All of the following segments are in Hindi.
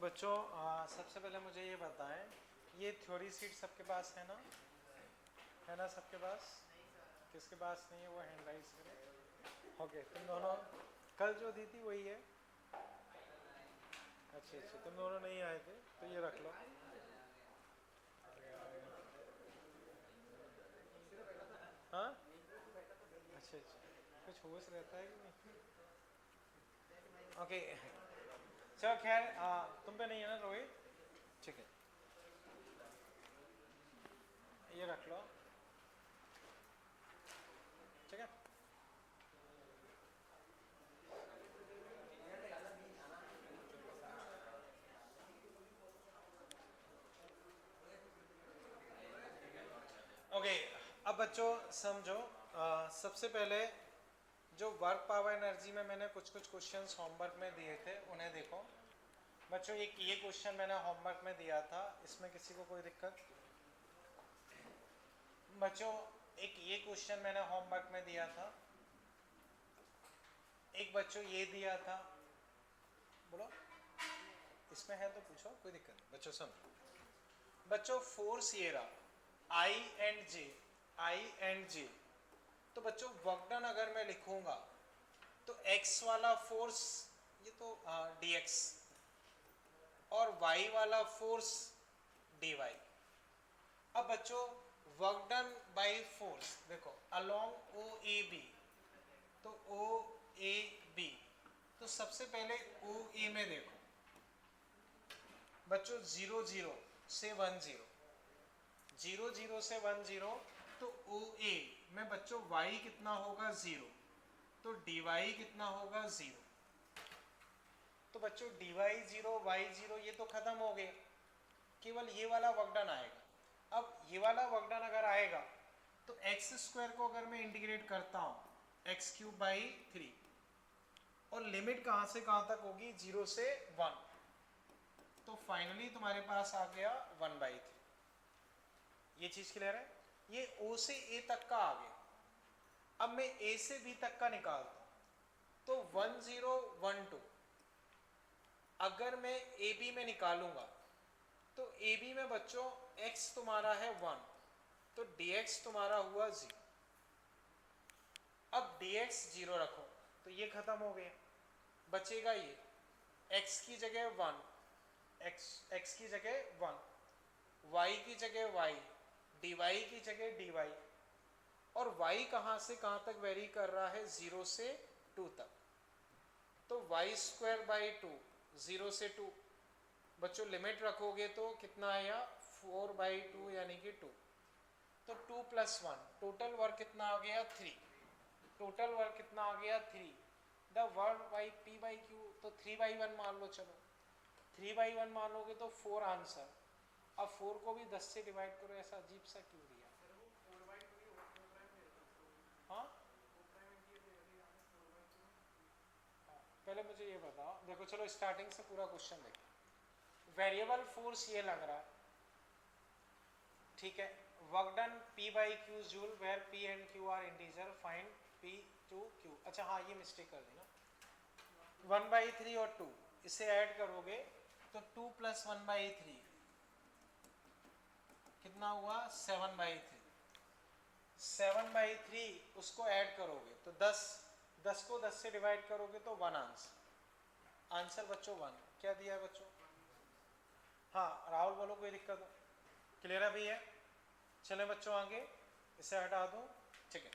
बच्चों सबसे पहले मुझे ये बताएं, ये थ्योरी सीट सबके पास है ना? है ना सबके पास? किसके पास नहीं है वो हैंड राइज करे। ओके, तुम दोनों कल जो दी थी वही है? अच्छा अच्छा, तुम दोनों नहीं आए थे तो ये रख लो। हाँ अच्छा अच्छा, कुछ होश रहता है कि नहीं? ओके चलो खैर, तुम पे नहीं है ना रोहित? ठीक है, ये रख लो। ठीक है, ओके। अब बच्चों समझो, सबसे पहले जो वर्क पावर एनर्जी में मैंने कुछ कुछ क्वेश्चंस होमवर्क में दिए थे उन्हें देखो। बच्चों एक ये क्वेश्चन मैंने होमवर्क में दिया था, इसमें किसी को कोई दिक्कत? बच्चों एक ये क्वेश्चन मैंने होमवर्क में दिया था, एक बच्चों ये दिया था। बोलो, इसमें है तो पूछो, कोई दिक्कत नहीं। बच्चों समझो, बच्चों फोर्स ये रहा आई एंड जे। तो बच्चों वर्क डन अगर मैं लिखूंगा तो एक्स वाला फोर्स ये तो डी एक्स और वाई वाला फोर्स डी वाई। अब बच्चों वर्क डन बाई फोर्स देखो अलोंग ओ ए बी, तो ओ ए बी, तो सबसे पहले ओ ए में देखो बच्चों 0 0 से 1 0, 0 0 से 1 0, तो ओ ए में बच्चों y कितना होगा 0, तो dy कितना होगा 0। तो बच्चों dy 0 y 0 ये तो खत्म हो गया, केवल ये वाला वर्कडन आएगा। अब ये वाला वर्कडन अगर आएगा तो एक्स स्क्वायर को अगर मैं इंटीग्रेट करता हूं एक्स क्यूब बाई 3, और लिमिट कहां से कहां तक होगी 0 से 1, तो फाइनली तुम्हारे पास आ गया 1/3। ये चीज क्लियर है? ये ओ से ए तक का आ गया। अब मैं ए से बी तक का निकालता हूं तो 1 0 1 2। अगर मैं ए बी में निकालूंगा तो ए बी में बच्चों x तुम्हारा है 1, तो dx तुम्हारा हुआ 0। अब dx 0 रखो तो ये खत्म हो गया, बचेगा ये x की जगह 1, x की जगह 1, y की जगह y, dy की जगह dy, और y कहां से कहां तक वेरी कर रहा है 0 से 2 तक, तो वाई स्क्वायर बाई 2, 0 से 2। बच्चों लिमिट रखोगे तो कितना आया 4/2 यानी कि 2, तो 2 + 1 टोटल वर्क कितना आ गया 3। टोटल वर्क कितना आ गया 3। The work by P by Q, तो 3/1 मान लो। चलो 3/1 मानोगे तो 4 आंसर। अब 4 को भी 10 से डिवाइड करो, ऐसा अजीब सा क्यों दिया? हाँ पहले मुझे ये बताओ, देखो चलो स्टार्टिंग से पूरा क्वेश्चन देखो। वेरिएबल फोर्स ये लग रहा है, ठीक है। Work done P by Q joule where P and Q are integer, find P to Q। अच्छा हाँ ये मिस्टेक कर दी ना, 1/3 और 2 इसे ऐड करोगे तो 2 + 1/3 कितना हुआ 7/3। 7/3 उसको ऐड करोगे तो 10, 10 को 10 से डिवाइड करोगे तो 1 आंसर। आंसर बच्चों 1। क्या दिया है बच्चों? हाँ राहुल बोलो, कोई दिक्कत हो? क्लियर है भैया? चले बच्चों आगे, इसे हटा दो। ठीक है,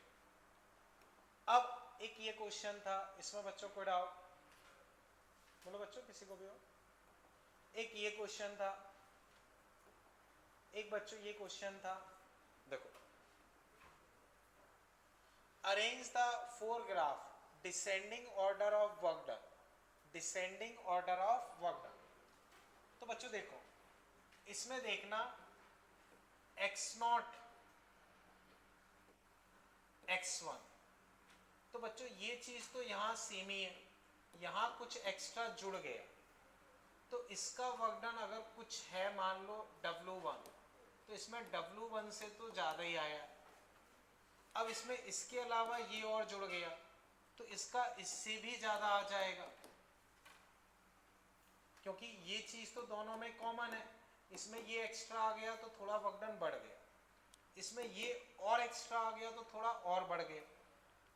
अब एक ये क्वेश्चन था, इसमें बच्चों को डाउट? बोलो बच्चों, किसी को भी हो? एक ये क्वेश्चन था, एक बच्चों ये क्वेश्चन था, देखो arrange the 4 graph descending order of work done, descending order of work done. तो बच्चों देखो इसमें देखना x0 x1, तो बच्चों ये चीज तो यहां सेम ही है, यहां कुछ एक्स्ट्रा जुड़ गया, तो इसका वर्क डन अगर कुछ है मान लो W1, तो इसमें W1 से तो ज्यादा ही आया। अब इसमें इसके अलावा ये और जुड़ गया तो इसका इससे भी ज्यादा आ जाएगा। क्योंकि ये चीज तो दोनों में कॉमन है, इसमें ये एक्स्ट्रा आ गया तो थोड़ा वर्क डन बढ़ गया, इसमें ये और एक्स्ट्रा आ गया तो थोड़ा और बढ़ गया।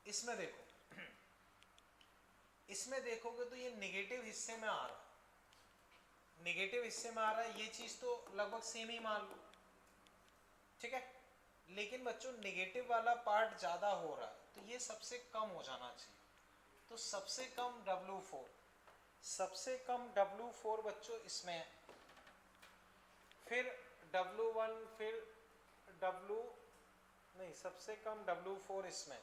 इसमें देखो, इसमें देखोगे तो ये नेगेटिव हिस्से में आ रहा है, नेगेटिव हिस्से में आ रहा है, ये चीज तो लगभग सेम ही मान लो, ठीक है। लेकिन बच्चों नेगेटिव वाला पार्ट ज्यादा हो रहा है, तो ये सबसे कम हो जाना चाहिए। तो सबसे कम W4, सबसे कम W4 बच्चों इसमें है, फिर W1, फिर W नहीं, सबसे कम W4 इसमें,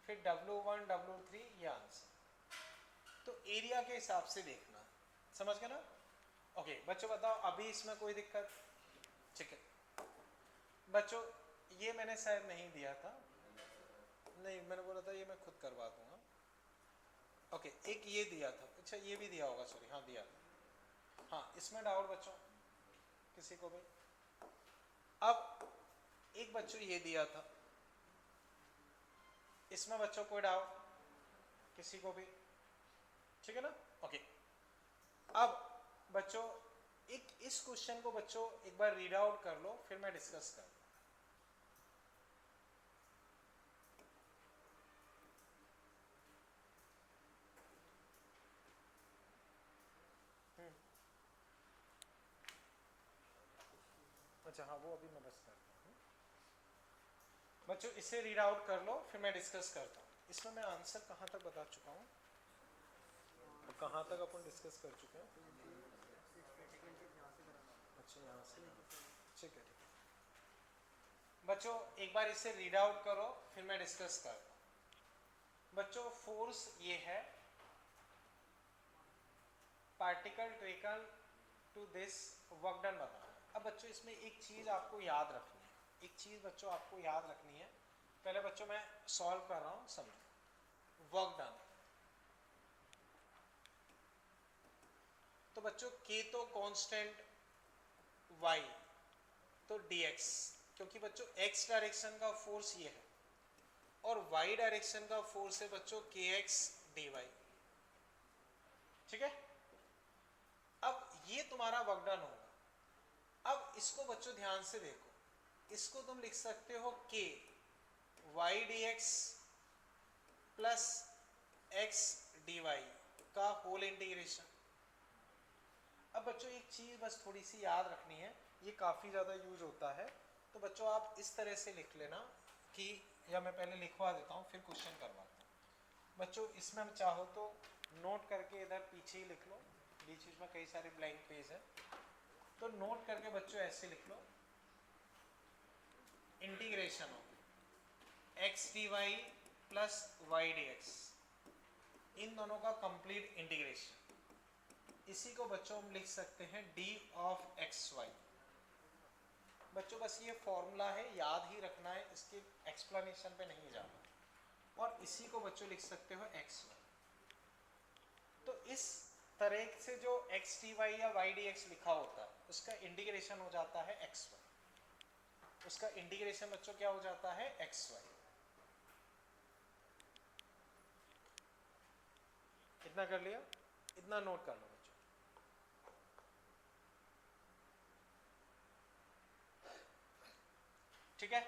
फिर W1, W3, ये आंसर। तो एरिया के हिसाब से देखना, समझ गए ना? ओके बच्चों बताओ अभी इसमें कोई दिक्कत? ठीक है बच्चों, ये मैंने शायद नहीं दिया था, नहीं मैंने बोला था ये मैं खुद करवा दूंगा। ओके एक ये दिया था, अच्छा ये भी दिया होगा, सॉरी हाँ दिया था। हाँ इसमें डाउट बच्चों किसी को भी? अब एक बच्चों ये दिया था, इसमें बच्चों कोई डाउट किसी को भी? ठीक है ना? ओके अब बच्चों एक इस क्वेश्चन को बच्चों एक बार रीड आउट कर लो, फिर मैं डिस्कस कर। अच्छा हाँ वो अभी मैं बस करता हूँ बच्चों, इसे रीड आउट कर लो फिर मैं डिस्कस करता हूँ। इसमें मैं आंसर कहाँ तक बता चुका हूँ, कहाँ तक अपन डिस्कस कर चुके हैं? अच्छा यहाँ से, ठीक है ठीक है बच्चों, एक बार इसे रीड आउट करो फिर मैं डिस्कस करता हूँ। बच्चों फोर्स ये है, particle taken to this work done बताना। अब बच्चों इसमें एक चीज आपको याद रखनी है, एक चीज बच्चों आपको याद रखनी है, पहले बच्चों मैं सॉल्व कर रहा हूँ, समझो। वर्क डन, तो बच्चों k तो कांस्टेंट, y तो dx, क्योंकि बच्चों x डायरेक्शन का फोर्स ये है और y डायरेक्शन का फोर्स है बच्चों kx dy, ठीक है। अब ये तुम्हारा वर्क डन होगा। अब इसको बच्चों ध्यान से देखो, इसको तुम लिख सकते हो k y dx plus x dy का होल इंटीग्रेशन। अब बच्चों एक चीज बस थोड़ी सी याद रखनी है, ये काफी ज्यादा यूज होता है, तो बच्चों आप इस तरह से लिख लेना कि, या मैं पहले लिखवा देता हूँ फिर क्वेश्चन करवाता हूँ। बच्चों इसमें हम चाहो तो नोट करके इधर पीछे ही लिख लो, बीच बीच में कई सारे ब्लैंक पेज है, तो नोट करके बच्चों ऐसे लिख लो, integration of X D Y plus Y D X, इन दोनों का कंप्लीट इंटीग्रेशन। इसी को बच्चों हम लिख सकते हैं d ऑफ एक्स वाई। बच्चों बस ये फॉर्मूला है, याद ही रखना है, इसके एक्सप्लेनेशन पे नहीं जाना। और इसी को बच्चों लिख सकते हो एक्स वाई। तो इस तरह से जो एक्स डी वाई या वाई डी एक्स लिखा होता है उसका इंटीग्रेशन हो जाता है एक्स वाई, उसका इंटीग्रेशन बच्चों क्या हो जाता है एक्स वाई। इतना कर लिया, इतना नोट कर लो बच्चों। ठीक है,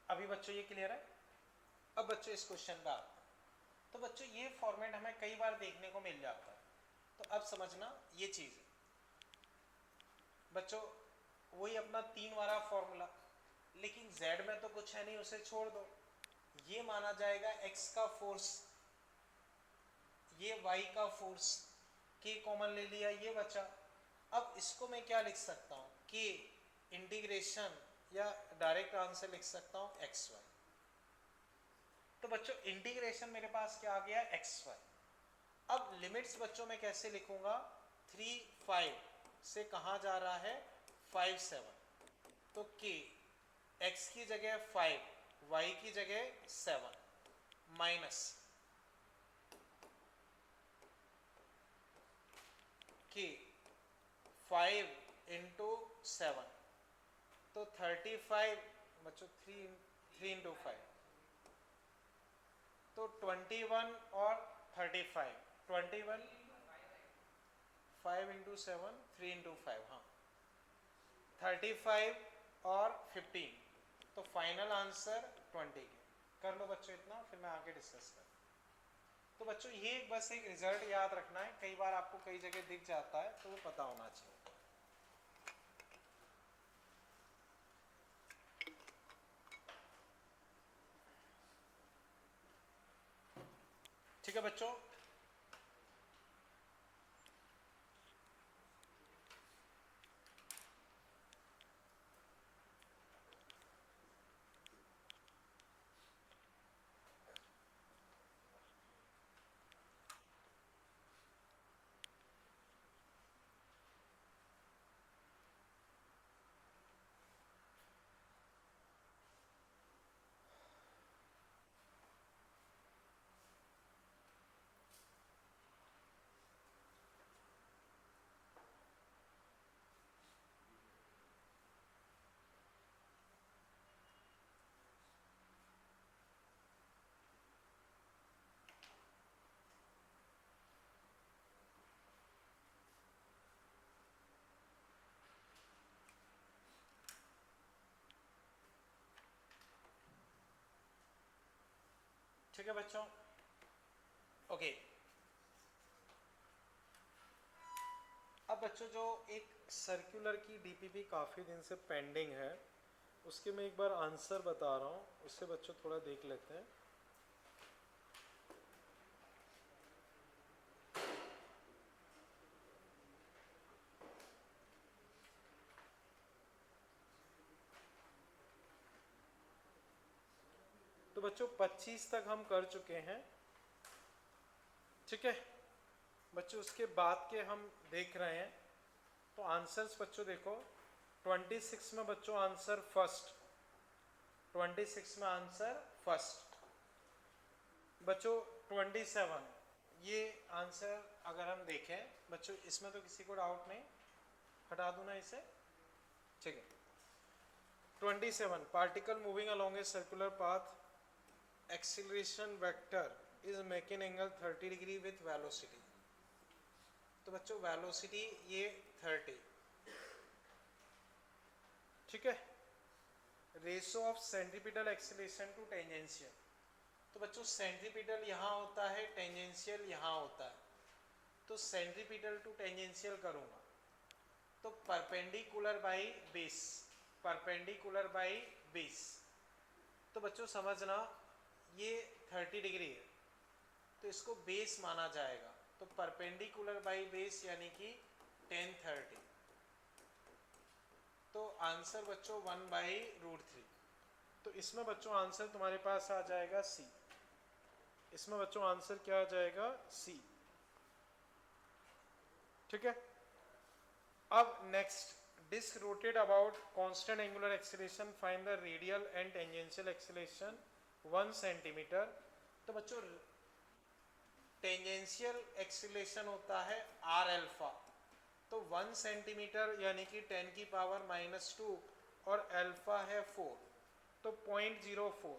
अभी बच्चों ये क्लियर है? अब बच्चों इस क्वेश्चन पे आते हैं, तो बच्चों ये फॉर्मेट हमें कई बार देखने को मिल जाता है, तो अब समझना ये चीज है बच्चों, वही अपना 3 वाला फॉर्मूला, लेकिन z में तो कुछ है नहीं, उसे छोड़ दो, ये माना जाएगा x का फोर्स, ये y का फोर्स, k कॉमन ले लिया, ये बचा। अब इसको मैं क्या लिख सकता हूँ, k इंटीग्रेशन या डायरेक्ट आंसर लिख सकता हूँ एक्स वाई। तो बच्चों इंटीग्रेशन मेरे पास क्या आ गया एक्स वाई। अब लिमिट्स बच्चों मैं कैसे लिखूंगा, 3 5 से कहाँ जा रहा है 5 7, तो k x की जगह 5, y की जगह 7 माइनस k 5 इंटू 7 तो 35 बच्चों 3 इंटू 5 तो 21 और 35 21 5 इंटू 7 3 इंटू 5 हाँ 35 और 15 तो फाइनल आंसर 20 के कर लो बच्चों इतना फिर मैं आगे डिस्कस कर। तो बच्चों ये बस एक रिजल्ट याद रखना है, कई बार आपको कई जगह दिख जाता है तो वो पता होना चाहिए। ठीक है बच्चों, ठीक है बच्चों, ओके। अब बच्चों जो एक सर्कुलर की डीपीपी काफ़ी दिन से पेंडिंग है, उसके मैं एक बार आंसर बता रहा हूँ, उससे बच्चों थोड़ा देख लेते हैं। तो बच्चों 25 तक हम कर चुके हैं, ठीक है बच्चों। उसके बाद के हम देख रहे हैं, तो आंसर्स बच्चों देखो 26 में बच्चों आंसर फर्स्ट, 26 में आंसर फर्स्ट बच्चों। 27 ये आंसर अगर हम देखें बच्चों, इसमें तो किसी को डाउट नहीं, हटा दूं ना इसे, ठीक है। 27 particle moving along a circular path, acceleration vector is making angle 30 degree with velocity. तो बच्चों वेलोसिटी ये 30, ठीक है। Ratio of centripetal acceleration to tangential, तो बच्चों सेंट्रीपिटल यहाँ होता है, टेंजेंशियल यहाँ होता है, तो सेंट्रीपिटल टू टेंजेंशियल करूँगा तो perpendicular by base, perpendicular by base. तो बच्चों समझना ये 30 डिग्री है तो इसको बेस माना जाएगा, तो परपेंडिकुलर बाई बेस यानी कि 1030। तो आंसर बच्चों 1/√3। तो इसमें बच्चों आंसर तुम्हारे पास आ जाएगा सी, इसमें बच्चों आंसर क्या आ जाएगा सी, ठीक है। अब next, disc rotate about constant angular acceleration, find the radial and tangential acceleration 1 centimetre. तो बच्चों टेंजेंशियल एक्सीलरेशन होता है आर अल्फा, तो 1 सेंटीमीटर यानी कि 10 की पावर -2 और अल्फा है 4, तो 0.04,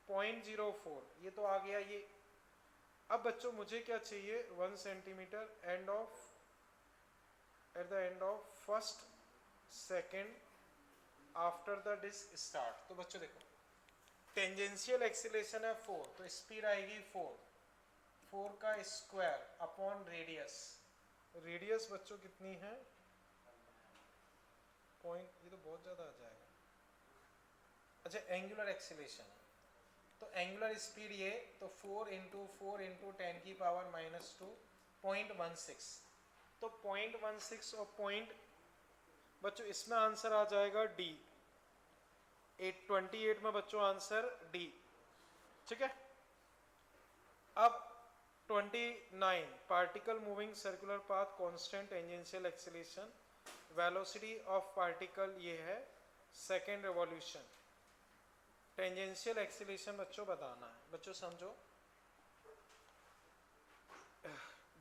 0.04 ये तो आ गया ये। अब बच्चों मुझे क्या चाहिए, 1 centimetre end of, at the end of first second after the disc start. तो बच्चों देखो टेंजेंशियल एक्सीलरेशन है 4, तो स्पीड आएगी 4 का स्क्वायर अपॉन रेडियस, रेडियस बच्चों कितनी है पॉइंट, ये तो बहुत ज़्यादा आ जाएगा। अच्छा एंगुलर एक्सीलरेशन, तो एंगुलर स्पीड ये, तो 4 इंटू 10 की पावर -2 0.16, तो 0.16 और पॉइंट बच्चों इसमें आंसर आ जाएगा डी, 828 में बच्चों आंसर डी, ठीक है। अब 29 particle moving circular path constant tangential acceleration, velocity of particle ये है सेकेंड रेवोल्यूशन, टेंजेंशियल एक्सीलरेशन बच्चों बताना है। बच्चों समझो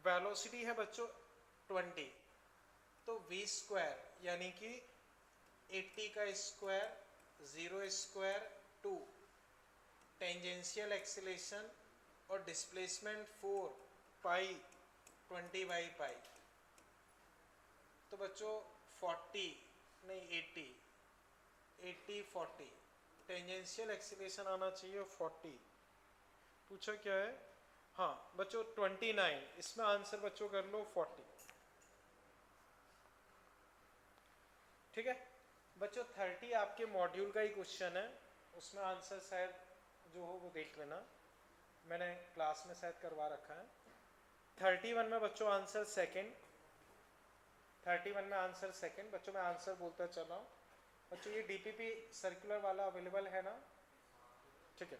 वेलोसिटी है बच्चों 20, तो v स्क्वायर यानी कि 80 का स्क्वायर 0 स्क्वायर 2 टेंजेंशियल एक्सीलरेशन और डिस्प्लेसमेंट 4 पाई 20 बाई पाई। तो बच्चों 40 नहीं 80 40 टेंजेंशियल एक्सीलरेशन आना चाहिए 40। पूछा क्या है? हाँ बच्चों 29, इसमें आंसर बच्चों कर लो 40। ठीक है बच्चों 30 आपके मॉड्यूल का ही क्वेश्चन है, उसमें आंसर शायद जो हो वो देख लेना, मैंने क्लास में शायद करवा रखा है। 31 में बच्चों आंसर सेकंड, 31 में आंसर सेकंड। बच्चों मैं आंसर बोलता चल रहा हूँ। बच्चों ये डीपीपी सर्कुलर वाला अवेलेबल है ना? ठीक है।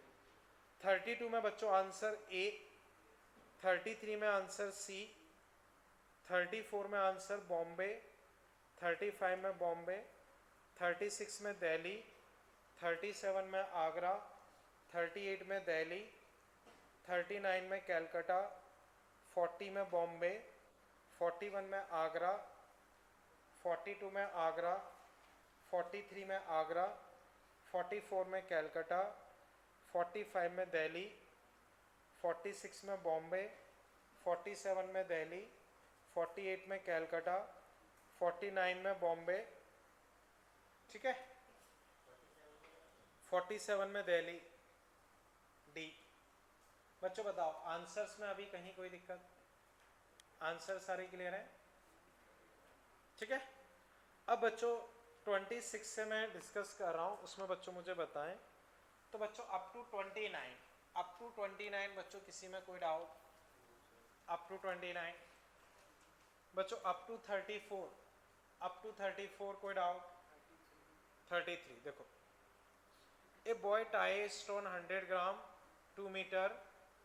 32 में बच्चों आंसर ए, 33 में आंसर सी, 34 में आंसर बॉम्बे, 35 में बॉम्बे, 36 में दिल्ली, 37 में आगरा, 38 में दिल्ली, 39 में कलकत्ता, 40 में बॉम्बे, 41 में आगरा, 42 में आगरा, 43 में आगरा, 44 में कलकत्ता, 45 में दिल्ली, 46 में बॉम्बे, 47 में दिल्ली, 48 में कलकत्ता, 49 में बॉम्बे। ठीक है 47 में दिल्ली डी। बच्चों बताओ आंसर्स में अभी कहीं कोई दिक्कत? आंसर सारे क्लियर हैं? ठीक है अब बच्चों 26 से मैं डिस्कस कर रहा हूँ, उसमें बच्चों मुझे बताएं। तो बच्चों अप टू 29 बच्चों किसी में कोई डाउट? अप टू 29 बच्चों, अप टू 34 कोई डाउट? 33 देखो, a boy tie stone 100 gram 2 metre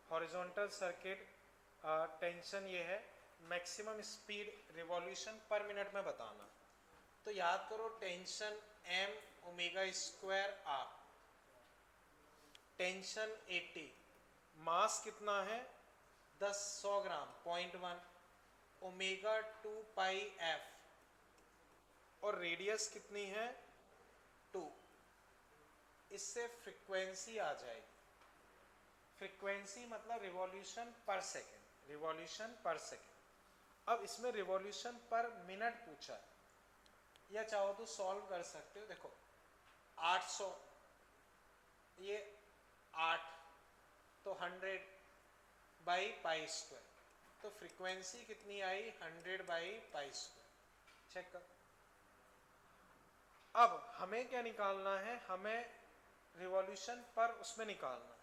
horizontal circuit, tension ये है, maximum speed revolution per minute में बताना। तो याद करो tension m omega square r, tension 80, mass कितना है 100 ग्राम 0.1, ओमेगा 2 पाई f, और रेडियस कितनी है 2। इससे फ्रीक्वेंसी आ जाएगी, फ्रीक्वेंसी मतलब रिवॉल्यूशन पर सेकेंड, रिवॉल्यूशन पर सेकेंड। अब इसमें रिवॉल्यूशन पर मिनट पूछा है, या चाहो तो सॉल्व कर सकते हो। देखो 800 ये 8 तो 100 बाई पाई स्क्वायर, तो फ्रीक्वेंसी कितनी आई 100 बाई पाई स्क्वायर। चेक कर। अब हमें क्या निकालना है? हमें रिवॉल्यूशन पर उसमें निकालना है,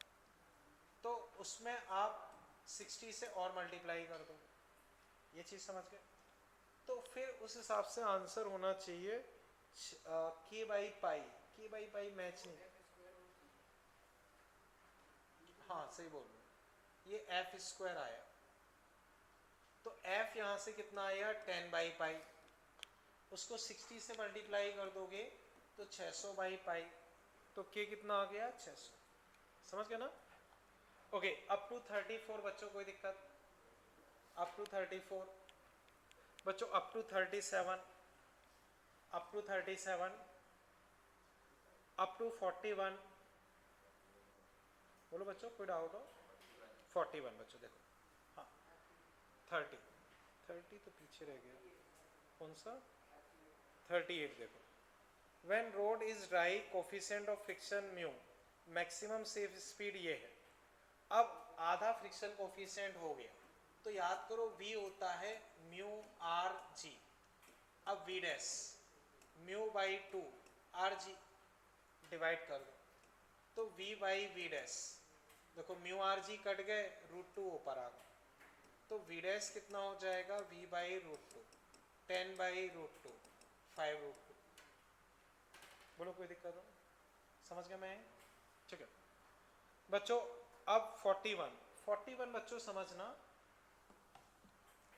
तो उसमें आप 60 से और मल्टीप्लाई कर दो, ये चीज़ समझ गए? तो फिर उस हिसाब से आंसर होना चाहिए k by pi, k by pi match नहीं, हाँ सही बोल रहे हो, ये f स्क्वायर आया, तो f यहाँ से कितना आया 10 बाई पाई, उसको 60 से मल्टीप्लाई कर दोगे तो 600 बाई पाई, तो k कितना आ गया 600। समझ गए ना? ओके अप टू 34 बच्चों कोई दिक्कत? अप टू 34 बच्चों, up to 37, up to 37, up to 41, बोलो बच्चों कोई डाउट हो? 41 बच्चों देखो, हाँ 30 तो पीछे रह गया, कौन सा 38 देखो, when road is dry coefficient of friction mu, maximum safe speed ये है। अब आधा फ्रिक्शन कोफिशिएंट हो गया, तो याद करो v होता है म्यू आर जी। अब v dash mu by 2 R G divide कर दो, तो v बाई वी डैश, देखो म्यू आर जी कट गए, √2 ऊपर आ गए, तो v डैश कितना हो जाएगा v बाई √2, 10 बाई √2, 5√2। बोलो कोई दिक्कत हो? समझ गए मैं? ठीक है बच्चों अब 41 बच्चों समझना,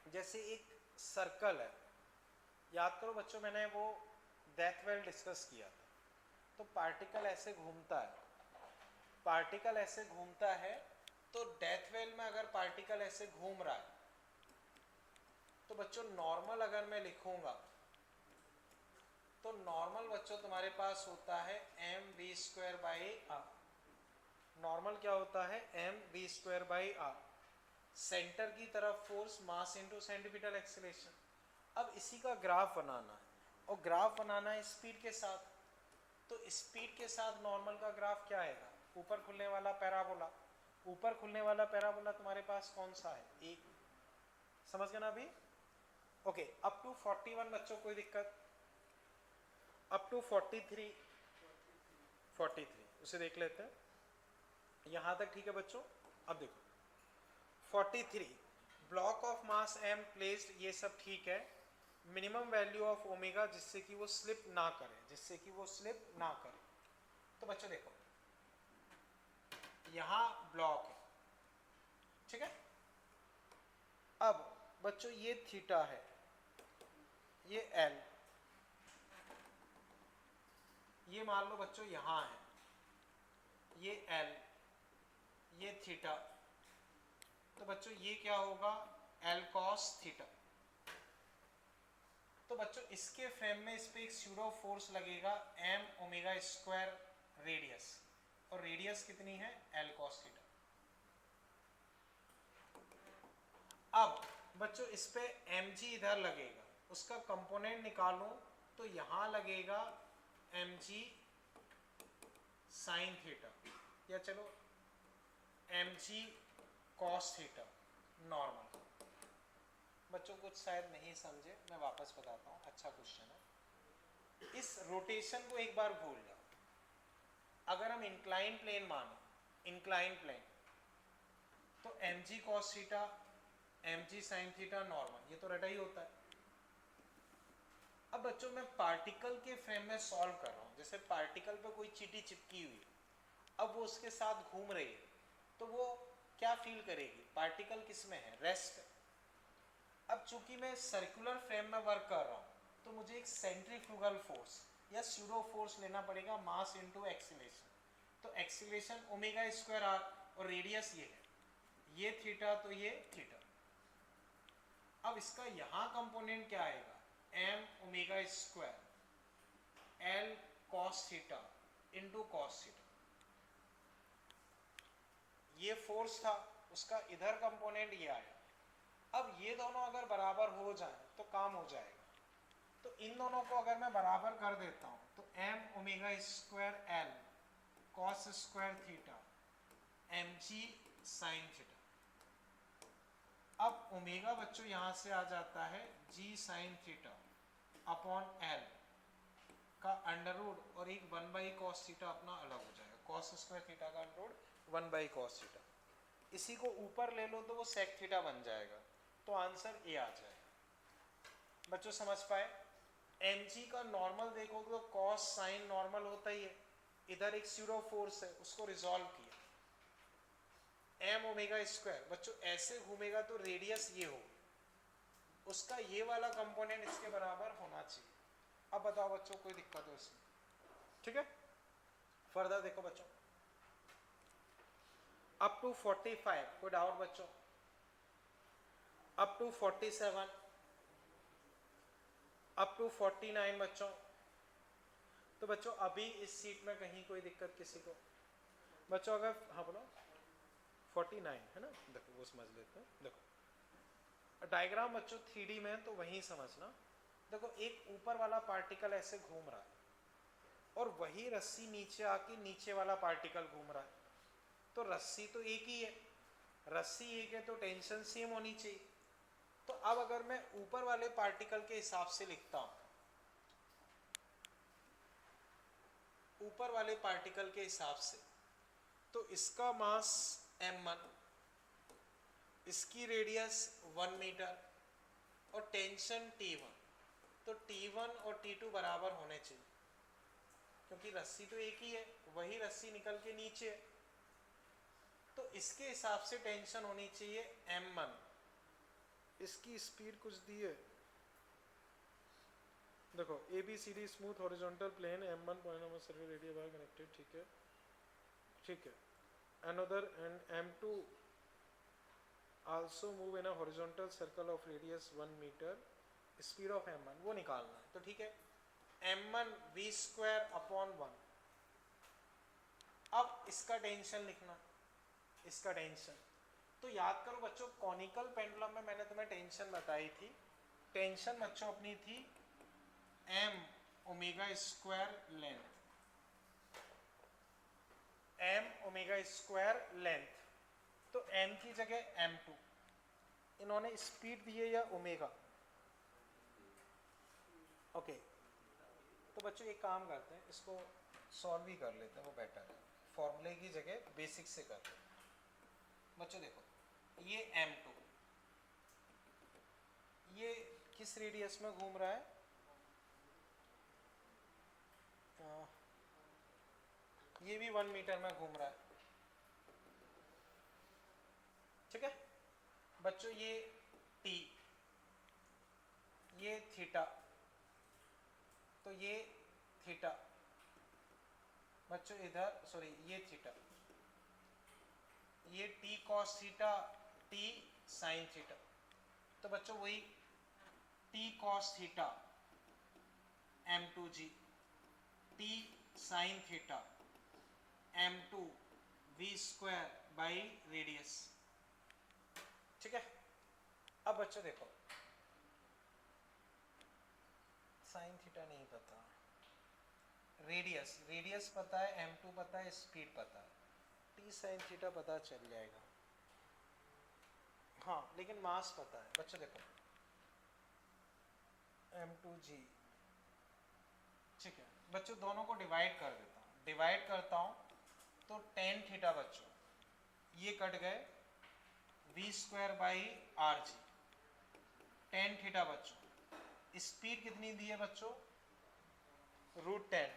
जैसे एक सर्कल है, याद करो बच्चों मैंने वो डेथ वेल डिस्कस किया था, तो पार्टिकल ऐसे घूमता है, पार्टिकल ऐसे घूमता है, तो डेथ वेल में अगर पार्टिकल ऐसे घूम रहा है, तो बच्चों नॉर्मल अगर मैं लिखूंगा तो नॉर्मल बच्चों तुम्हारे पास होता है m we square by r. Normal क्या होता है? M we square by r. Centre की तरफ force mass into centimetre acceleration. अब इसी का ग्राफ बनाना है और ग्राफ बनाना है स्पीड के साथ। तो स्पीड के साथ नॉर्मल का ग्राफ क्या आएगा? ऊपर खुलने वाला पैराबोला। ऊपर खुलने वाला पैराबोला तुम्हारे पास कौन सा है? ए। समझ गए ना अभी? ओके, अप टू 41 बच्चों, कोई दिक्कत? अप टू 43, 43 उसे देख लेते हैं। यहां तक ठीक है बच्चों? अब देखो 43, block of mass m placed, ये सब ठीक है। मिनिमम वैल्यू ऑफ ओमेगा जिससे कि वो स्लिप ना करे, जिससे कि वो स्लिप ना करे। तो बच्चों देखो यहां ब्लॉक है, ठीक है। अब बच्चों ये थीटा है, ये एल, ये मान लो बच्चों यहां है, ये एल, ये थीटा। तो बच्चों ये क्या होगा? L cos theta. तो बच्चों इसके फ्रेम में इस पे एक स्यूडो फोर्स लगेगा एम ओमेगा स्क्वायर रेडियस, और रेडियस कितनी है? L cos theta. अब बच्चों इस पे mg इधर लगेगा, उसका कंपोनेंट निकालो तो यहां लगेगा mg साइन थीटा, या चलो mg कॉस थीटा नॉर्मल। बच्चों कुछ शायद नहीं समझे, मैं वापस बताता हूँ, अच्छा क्वेश्चन है। इस रोटेशन को एक बार भूल जाओ। अगर हम इंक्लाइन प्लेन माने, इंक्लाइन प्लेन, तो mg cos theta mg sin theta normal, ये तो रटा ही होता है। अब बच्चों मैं पार्टिकल के फ्रेम में सॉल्व कर रहा हूँ। जैसे पार्टिकल पे कोई चींटी चिपकी हुई, अब वो उसके साथ घूम रही है, तो वो क्या फील करेगी? पार्टिकल किस में है? रेस्ट। अब चूंकि मैं सर्कुलर फ्रेम में वर्क कर रहा हूँ, तो मुझे एक सेंट्रीफ्यूगल फोर्स या स्यूडो फोर्स लेना पड़ेगा, मास इनटू एक्सीलरेशन। तो एक्सीलरेशन ओमेगा स्क्वायर आर, और रेडियस ये है, ये थीटा, तो ये थीटा। अब इसका यहां कंपोनेंट क्या आएगा? M omega square l cos theta into cos theta. ये फोर्स था, उसका इधर कंपोनेंट ये आया। अब ये दोनों अगर बराबर हो जाए तो काम हो जाएगा। तो इन दोनों को अगर मैं बराबर कर देता हूं, तो m omega square l cos square theta m g sine theta. अब ओमेगा बच्चों यहां से आ जाता है g sine theta upon l का अंडर रूट, और एक 1 cos थीटा अपना अलग हो जाएगा, cos स्क्वायर थीटा का अंडर रूट 1 cos थीटा। इसी को ऊपर ले लो तो वो सेक थीटा बन जाएगा। तो आंसर ए आ जाएगा। बच्चों समझ पाए? mg का नॉर्मल देखोगे तो cos साइन नॉर्मल होता ही है, इधर एक स्यूडो फोर्स है, उसको रिजॉल्व किया, एम ओमेगा स्क्वायर। बच्चों ऐसे घूमेगा तो रेडियस ये हो, उसका ये वाला कंपोनेंट इसके बराबर होना चाहिए। अब बताओ बच्चों कोई दिक्कत हो इसमें? ठीक है, फर्दर देखो बच्चों, अप टू 45, कोई डाउट बच्चों? अप टू 47, अप टू 49 बच्चों। तो बच्चों अभी इस सीट में कहीं कोई दिक्कत किसी को? बच्चों अगर, हाँ बोलो, 49 है ना? देखो वो समझ लेते हैं। देखो डायग्राम बच्चों 3D में, तो वहीं समझना। देखो एक ऊपर वाला पार्टिकल ऐसे घूम रहा है, और वही रस्सी नीचे आके नीचे वाला पार्टिकल घूम रहा है। तो रस्सी तो एक ही है, रस्सी एक है तो टेंशन सेम होनी चाहिए। तो अब अगर मैं ऊपर वाले पार्टिकल के हिसाब से लिखता हूं, ऊपर वाले पार्टिकल के हिसाब से, तो इसका मास m1, इसकी रेडियस 1 मीटर, और टेंशन T1। तो T1 और T2 बराबर होने चाहिए, क्योंकि रस्सी तो एक ही है, वही रस्सी निकल के नीचे है। तो इसके हिसाब से टेंशन होनी चाहिए m1। इसकी स्पीड कुछ दी है, देखो A B C D smooth horizontal plane, m1 point number circle radius bar connected, ठीक है, ठीक है। Another end m2 also move in a horizontal circle of radius 1 metre, speed of m1 वो निकालना है। तो ठीक है, m1 v स्क्वायर अपॉन 1। अब इसका टेंशन लिखना, इसका टेंशन तो याद करो बच्चों, कॉनिकल पेंडुलम में मैंने तुम्हें टेंशन बताई थी। टेंशन बच्चों अपनी थी m omega square length, m omega square length, तो m की जगह m2, इन्होंने स्पीड दी है या ओमेगा। ओके तो बच्चों एक काम करते हैं, इसको सॉल्व ही कर लेते हैं, वो बेटर है, फॉर्मूले की जगह बेसिक से करते हैं। बच्चों देखो ये m2, ये किस रेडियस में घूम रहा है, ये भी 1 मीटर में घूम रहा है, ठीक है बच्चों। ये t, ये थीटा, तो ये थीटा बच्चों इधर, सॉरी ये थीटा, ये t cos theta, t sin theta, तो बच्चों वही t cos theta m2g, t sin theta m2 v square by radius, ठीक है। अब बच्चों देखो साइन थीटा नहीं पता, रेडियस, रेडियस पता है, m2 पता है, स्पीड पता है, t साइन थीटा पता चल जाएगा, हाँ लेकिन मास पता है। बच्चों देखो m2g, ठीक है बच्चों, दोनों को डिवाइड कर देता हूँ, डिवाइड करता हूँ तो टेन थीटा बच्चों, ये कट गए v square by R G, tan theta बच्चों। स्पीड कितनी दी है बच्चों, √10,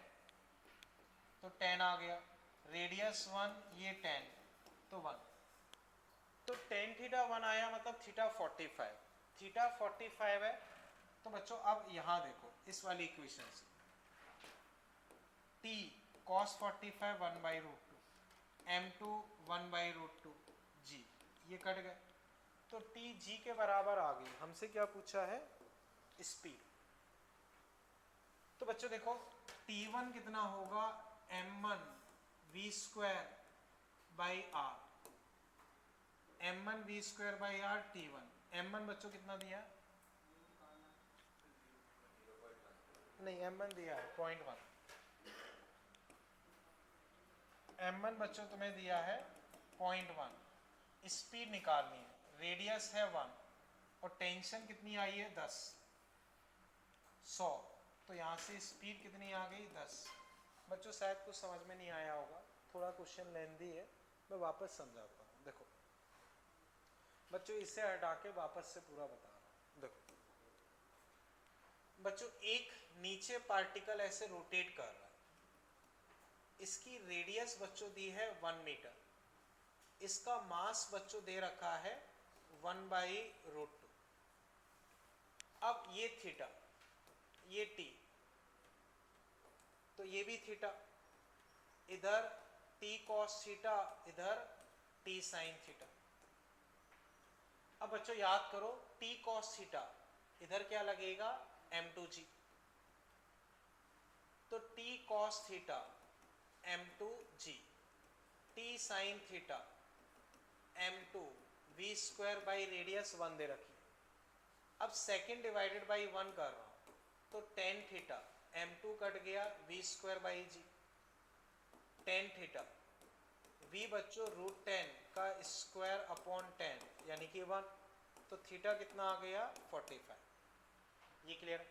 तो 10 आ गया, रेडियस 1, ये 10, तो 1, तो टेन थीटा 1 आया, मतलब थीटा 45, थीटा 45 है। तो बच्चों अब यहाँ देखो इस वाली इक्वेशन से, t cos 45 1 by √2, m2 1 by √2 g, ये कट गए, तो t g के बराबर आ गई। हमसे क्या पूछा है, स्पीड। तो बच्चों देखो t1 कितना होगा, m1 v square by r, m1 v square by r t1, m1 बच्चों कितना दिया, नहीं m1 दिया है 0.1, m1 बच्चों तुम्हें दिया है 0.1, स्पीड निकालनी है, रेडियस है 1 और टेंशन कितनी आई है 10, 100, तो यहाँ से स्पीड कितनी आ गई 10। बच्चों शायद कुछ समझ में नहीं आया होगा, थोड़ा क्वेश्चन लेंदी है, मैं वापस समझाता हूँ। देखो बच्चों इसे हटा के वापस से पूरा बता रहा हूँ। देखो बच्चों एक नीचे पार्टिकल ऐसे रोटेट कर रहा है, इसकी रेडियस बच्चों दी है 1 मीटर, इसका मास बच्चों दे रखा है 1 बाई √2। अब ये थीटा, ये t, तो ये भी थीटा, इधर t cos थीटा, इधर t sin थीटा। अब बच्चों याद करो t cos थीटा, इधर क्या लगेगा m2g, तो t cos theta m2g, t sin theta m2 v square by radius 1 दे रखी। अब सेकेंड डिवाइडेड बाई 1 कर रहा हूं, तो टेन थीटा m2 कट गया v square by g, tan theta v बच्चों √10 का स्क्वायर अपॉन 10 यानी कि 1, तो थीटा कितना आ गया 45, ये क्लियर है।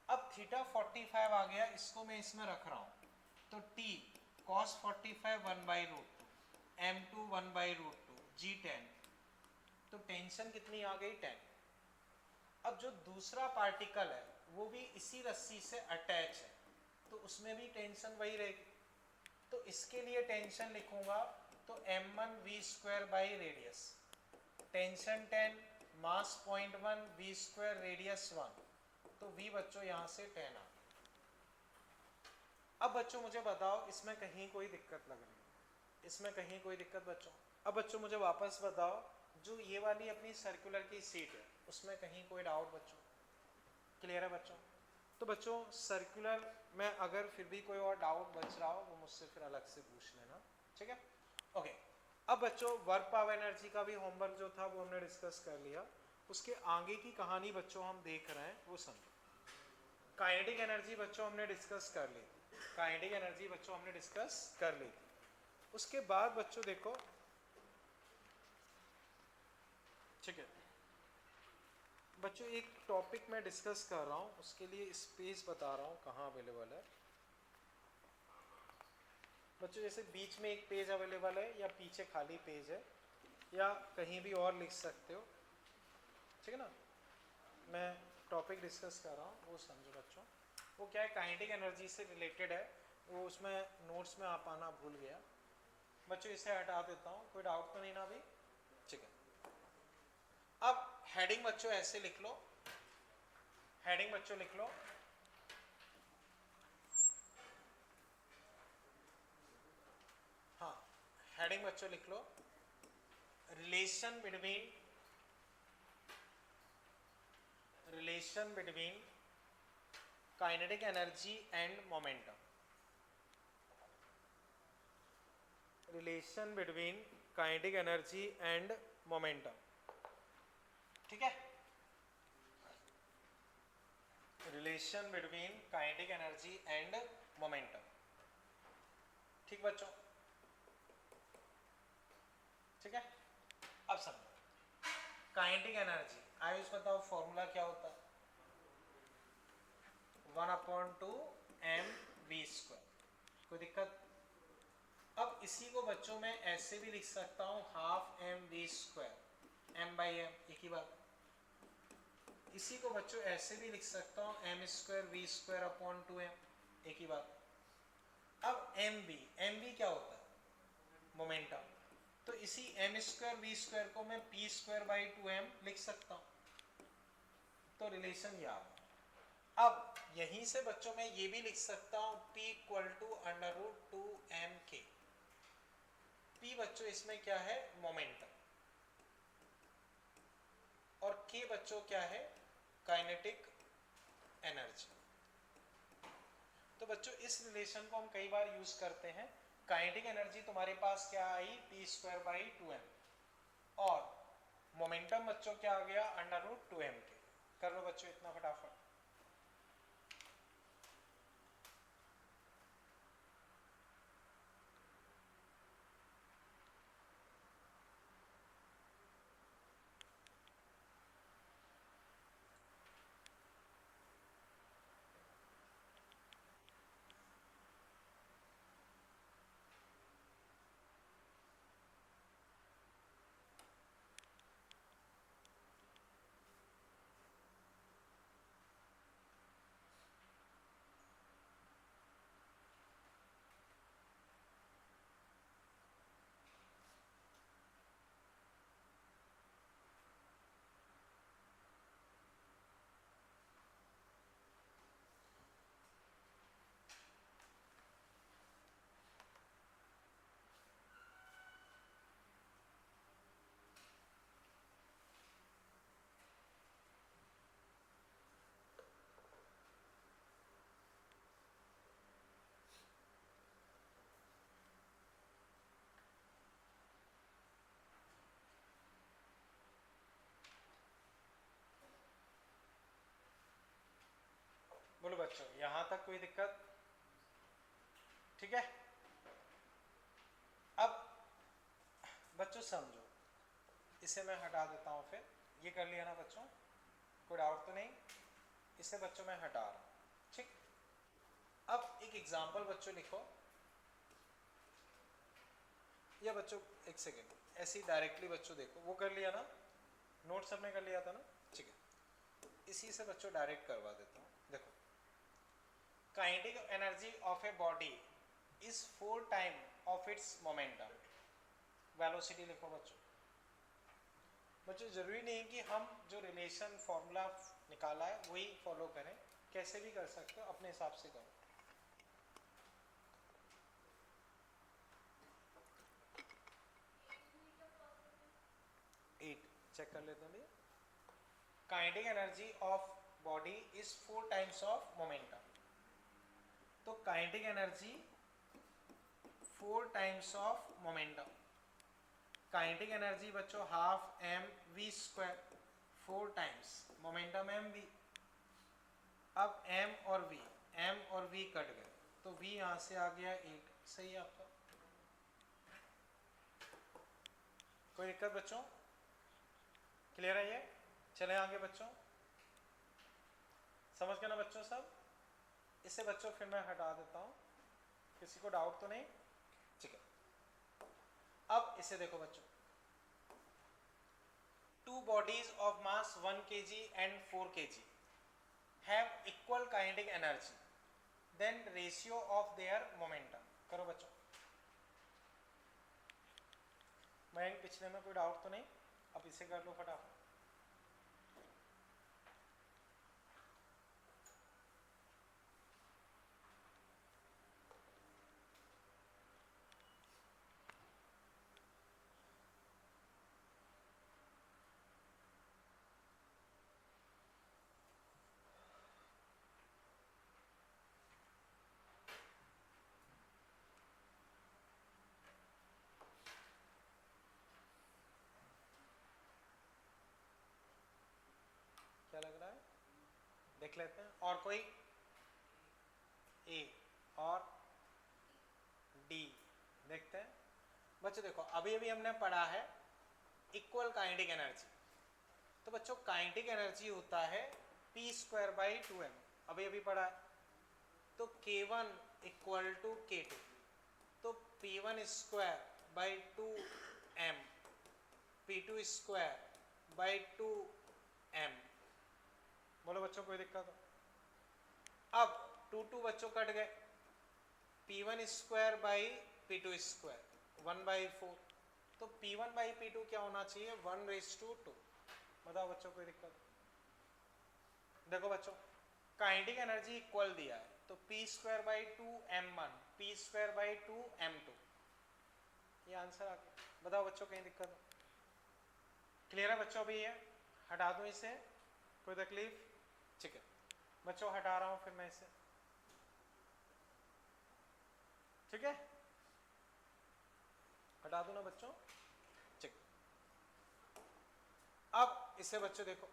अब थीटा 45 आ गया, इसको मैं इसमें रख रहा हूं, तो t cos 45 1 by √2, m2 1 by √2 g 10, तो टेंशन कितनी आ गई 10। अब जो दूसरा पार्टिकल है वो भी इसी रस्सी से अटैच है, तो उसमें भी टेंशन वही रहेगी, तो इसके लिए टेंशन लिखूंगा तो m1 v square by radius, tension 10, mass 0.1, v square radius 1, तो v बच्चों यहाँ से 10 आ। अब बच्चों मुझे बताओ इसमें कहीं कोई दिक्कत लग रही है, इसमें कहीं कोई दिक्कत बच्चों। अब बच्चों मुझे वापस बताओ, जो ये वाली अपनी सर्कुलर की सीट है उसमें कहीं कोई डाउट बच्चों, क्लियर है बच्चों। तो बच्चों सर्कुलर में अगर फिर भी कोई और डाउट बच रहा हो वो मुझसे फिर अलग से पूछ लेना, ठीक है? ओके, अब बच्चों वर्क पावर एनर्जी का भी होमवर्क जो था वो हमने डिस्कस कर लिया। उसके आगे की कहानी बच्चों हम देख रहे हैं वो समझो। काइनेटिक एनर्जी बच्चों हमने डिस्कस कर ली, काइनेटिक एनर्जी बच्चों हमने डिस्कस कर ली। उसके बाद बच्चों देखो, ठीक है बच्चों, एक टॉपिक मैं डिस्कस कर रहा हूँ, उसके लिए स्पेस बता रहा हूँ कहाँ अवेलेबल है। बच्चों जैसे बीच में एक पेज अवेलेबल है या पीछे खाली पेज है या कहीं भी और लिख सकते हो, ठीक है ना? मैं टॉपिक डिस्कस कर रहा हूँ वो समझो बच्चों। वो क्या है, काइनेटिक एनर्जी से रिलेटेड है, वो उसमें नोट्स में आप आना भूल गया बच्चों, इसे हटा देता हूँ, कोई डाउट तो नहीं ना अभी? ठीक है, अब हेडिंग बच्चों ऐसे लिख लो, हेडिंग बच्चों लिख लो, हाँ हेडिंग बच्चों लिख लो, relation between kinetic energy and momentum, relation between kinetic energy and momentum, ठीक है? Relation between kinetic energy and momentum, ठीक बच्चों? ठीक है, अब समझो काइनेटिक एनर्जी, आयुष बताओ फॉर्मूला क्या होता है? 1/2 mv², कोई दिक्कत? अब इसी को बच्चों में ऐसे भी लिख सकता हूँ 12 mv², m/m एक ही बात। इसी को बच्चों ऐसे भी लिख सकता हूँ m²v²/2m, एक ही बात। अब mv क्या होता है? मोमेंटम। तो इसी m²v² को मैं p²/2m लिख सकता हूँ, तो रिलेशन ये आ गया। अब यहीं से बच्चों मैं ये भी लिख सकता हूँ p = √2mk। p बच्चों इसमें क्या है? मोमेंटम, और k बच्चों क्या है? Kinetic energy. तो बच्चों इस रिलेशन को हम कई बार यूज करते हैं। काइनेटिक एनर्जी तुम्हारे पास क्या आई? p²/2m, और मोमेंटम बच्चों क्या आ गया? √2mk। कर लो बच्चों इतना फटाफट। बोलो बच्चों, यहां तक कोई दिक्कत? ठीक है, अब बच्चों समझो, इसे मैं हटा देता हूं, फिर ये कर लिया ना बच्चों, कोई डाउट तो नहीं? इसे बच्चों मैं हटा रहा हूं, ठीक? अब एक एग्जांपल बच्चों लिखो, या बच्चों एक सेकेंड, ऐसे ही डायरेक्टली बच्चों देखो, वो कर लिया ना, नोट सबने कर लिया था ना? ठीक है, इसी से बच्चों डायरेक्ट करवा देता हूँ। देखो, kinetic energy of a body is 4 time of its momentum. Velocity लिखो बच्चों। बच्चों जरूरी नहीं कि हम जो रिलेशन फॉर्मूला निकाला है वही फॉलो करें, कैसे भी कर सकते हो, अपने हिसाब से करो। 8 चेक कर लेते हैं भैया। Kinetic energy of body is 4 times of momentum. तो kinetic energy 4 times of momentum. Kinetic energy बच्चों half M we square, 4 times momentum M V. अब एम और वी कट गए तो वी यहां से आ गया 8. सही है आपका? कोई दिक्कत बच्चों? क्लियर है ये? चले आगे बच्चों. समझ गए ना बच्चों सब? इससे बच्चों फिर मैं हटा देता हूं. किसी को डाउट तो नहीं? ठीक है. अब इसे देखो बच्चों. Two bodies of mass 1 kg and 4 kg have equal kinetic energy, then ratio of their momentum. करो बच्चों. मैं पिछले में कोई डाउट तो नहीं? अब इसे कर लो फटाफट. क्या लग रहा है? देख लेते हैं. और कोई? ए और डी देखते हैं बच्चों. देखो अभी अभी हमने पढ़ा है इक्वल काइनेटिक एनर्जी. तो बच्चों काइनेटिक एनर्जी होता है p स्क्वायर बाई 2m. अभी अभी पढ़ा है. तो k1 इक्वल टू k2. तो p1 square by 2m, p2 square by 2m. बोलो बच्चों कोई दिक्कत हो? अब 2 बच्चों कट गए. p1 square by p2 square 1/4. तो p1 बाई p2 क्या होना चाहिए? 1/2. बताओ बच्चों कोई दिक्कत? देखो बच्चों काइनेटिक एनर्जी इक्वल दिया है तो p square by 2m1, p square by 2m2. ये आंसर आ गया. बताओ बच्चों कहीं दिक्कत? क्लियर है बच्चों? अभी ये हटा दूं इसे? कोई तकलीफ? ठीक है बच्चों हटा रहा हूं फिर मैं इसे. ठीक है हटा दूं ना बच्चों? ठीक. अब इसे बच्चों देखो.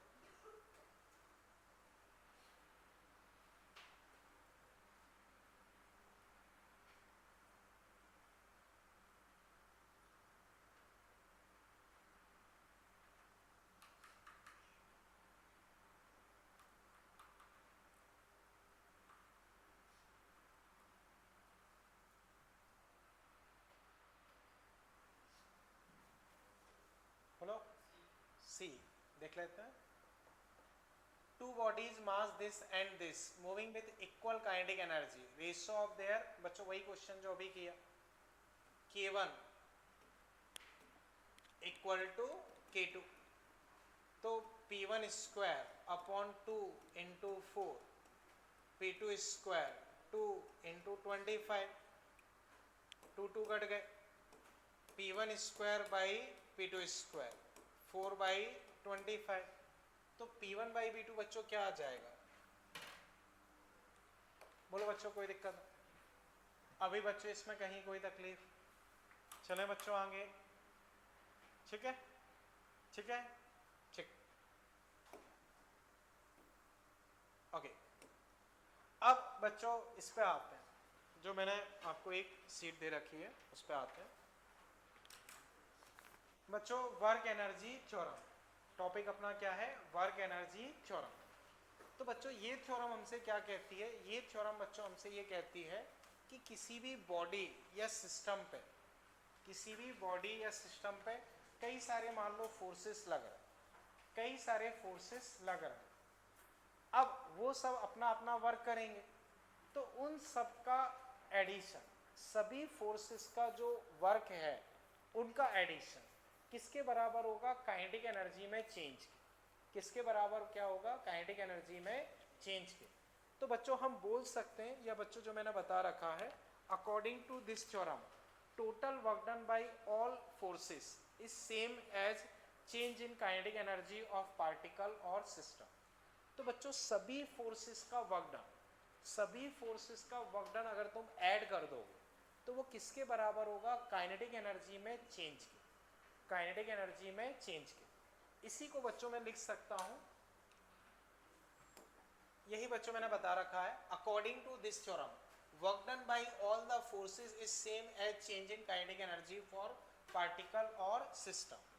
बोलो सी. देख लेते हैं. Two bodies mass this and this moving with equal kinetic energy, ratio of there. बच्चों वही क्वेश्चन जो अभी किया. k1 equal to k2. तो p1 square upon 2 into 4, p2 square 2 into 25. 2 cut गए. p1 square by p2 square 4/25. तो p1 बाई p2 बच्चों क्या आ जाएगा? बोलो बच्चों कोई दिक्कत? अभी बच्चों इसमें कहीं कोई तकलीफ? चले बच्चों आगे. ठीक है ठीक है ठीक. ओके. अब बच्चों इस पे आते हैं. जो मैंने आपको एक सीट दे रखी है उस पे आते हैं बच्चों. Work energy theorem. टॉपिक अपना क्या है? Work energy theorem. तो बच्चों ये थ्योरम हमसे क्या कहती है? ये थ्योरम बच्चों हमसे ये कहती है कि किसी भी बॉडी या सिस्टम पे, किसी भी बॉडी या सिस्टम पे कई सारे मान लो फोर्सेस लग रहे हैं, कई सारे फोर्सेस लग रहे हैं. अब वो सब अपना अपना वर्क करेंगे तो उन सब का एडिशन, सभी फोर्सेस का जो वर्क है उनका एडिशन किसके बराबर होगा? काइनेटिक एनर्जी में चेंज के. किसके बराबर क्या होगा? काइनेटिक एनर्जी में चेंज के. तो बच्चों हम बोल सकते हैं, या बच्चों जो मैंने बता रखा है, according to this theorem total work done by all forces is same as change in kinetic energy of particle और सिस्टम. तो तो बच्चों सभी फोर्सेस का वर्क डन, सभी फोर्सेस का वर्क डन अगर तुम ऐड कर दोगे तो वो किसके बराबर होगा? काइनेटिक एनर्जी में चेंज के, काइनेटिक एनर्जी में चेंज के। इसी को बच्चों में लिख सकता हूं, यही बच्चों मैंने बता रखा है, according to this theorem work done by all the forces is same as change in kinetic energy for particle और सिस्टम।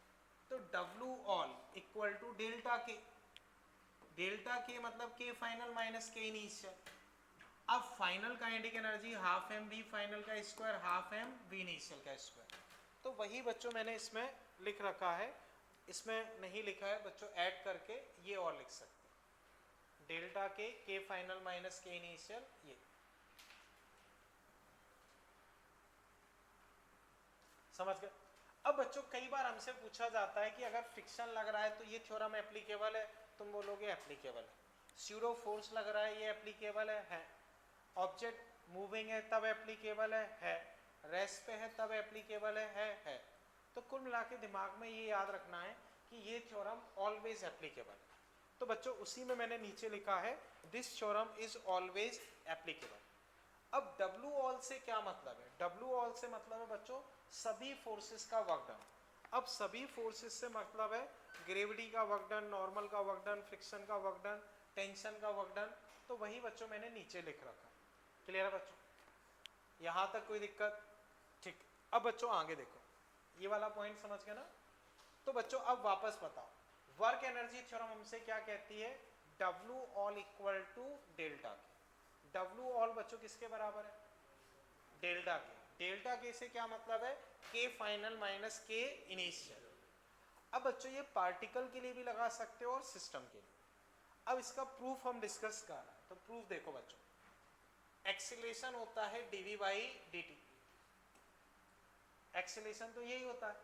तो W all equal to delta K, delta K मतलब K final minus K initial. अब final kinetic energy half M we final का square half M V initial का स्क्वायर। तो वही बच्चों मैंने इसमें लिख रखा है, इसमें नहीं लिखा है बच्चों, ऐड करके ये और लिख सकते हैं, डेल्टा के फाइनल माइनस के इनिशियल, ये समझ गए। अब बच्चों कई बार हमसे पूछा जाता है कि अगर फ्रिक्शन लग रहा है तो ये थ्योरम एप्लीकेबल है, तुम बोलोगे एप्लीकेबल है। स्यूडो फोर्स लग रहा है, ये एप्लीकेबल है। ऑब्जेक्ट मूविंग है तब एप्लीकेबल है। रेस्ट पे है तब एप्लीकेबल है। तो कुल मिला के दिमाग में ये याद रखना है कि ये थ्योरम ऑलवेज एप्लीकेबल है। तो बच्चों उसी में मैंने नीचे लिखा है this theorem is always applicable. अब W ऑल से क्या मतलब है? W ऑल से मतलब है बच्चों सभी फोर्सेस का वर्क डन। अब सभी फोर्सेस से मतलब है ग्रेविटी का वर्क डन, नॉर्मल का वर्क डन, फ्रिक्शन का वर्क डन, टेंशन का वर्क डन। तो वही बच्चों मैंने नीचे लिख रखा। क्लियर है बच्चों? यहां तक कोई दिक्कत? ठीक। अब बच्चों आगे देखो, ये वाला पॉइंट समझ गए ना? तो बच्चों अब वापस बताओ, वर्क एनर्जी थ्योरम हमसे क्या कहती है? W all equal to delta K. W all बच्चों किसके बराबर है? Delta K. डेल्टा के से क्या मतलब है? के फाइनल माइनस के इनिशियल। अब बच्चों ये पार्टिकल के लिए भी लगा सकते हो और सिस्टम के लिए। अब इसका प्रूफ हम डिस्कस कर रहे हैं, तो प्रूफ देखो बच्चों, एक्सीलरेशन होता है dv बाई dt। एक्सीलरेशन तो यही होता है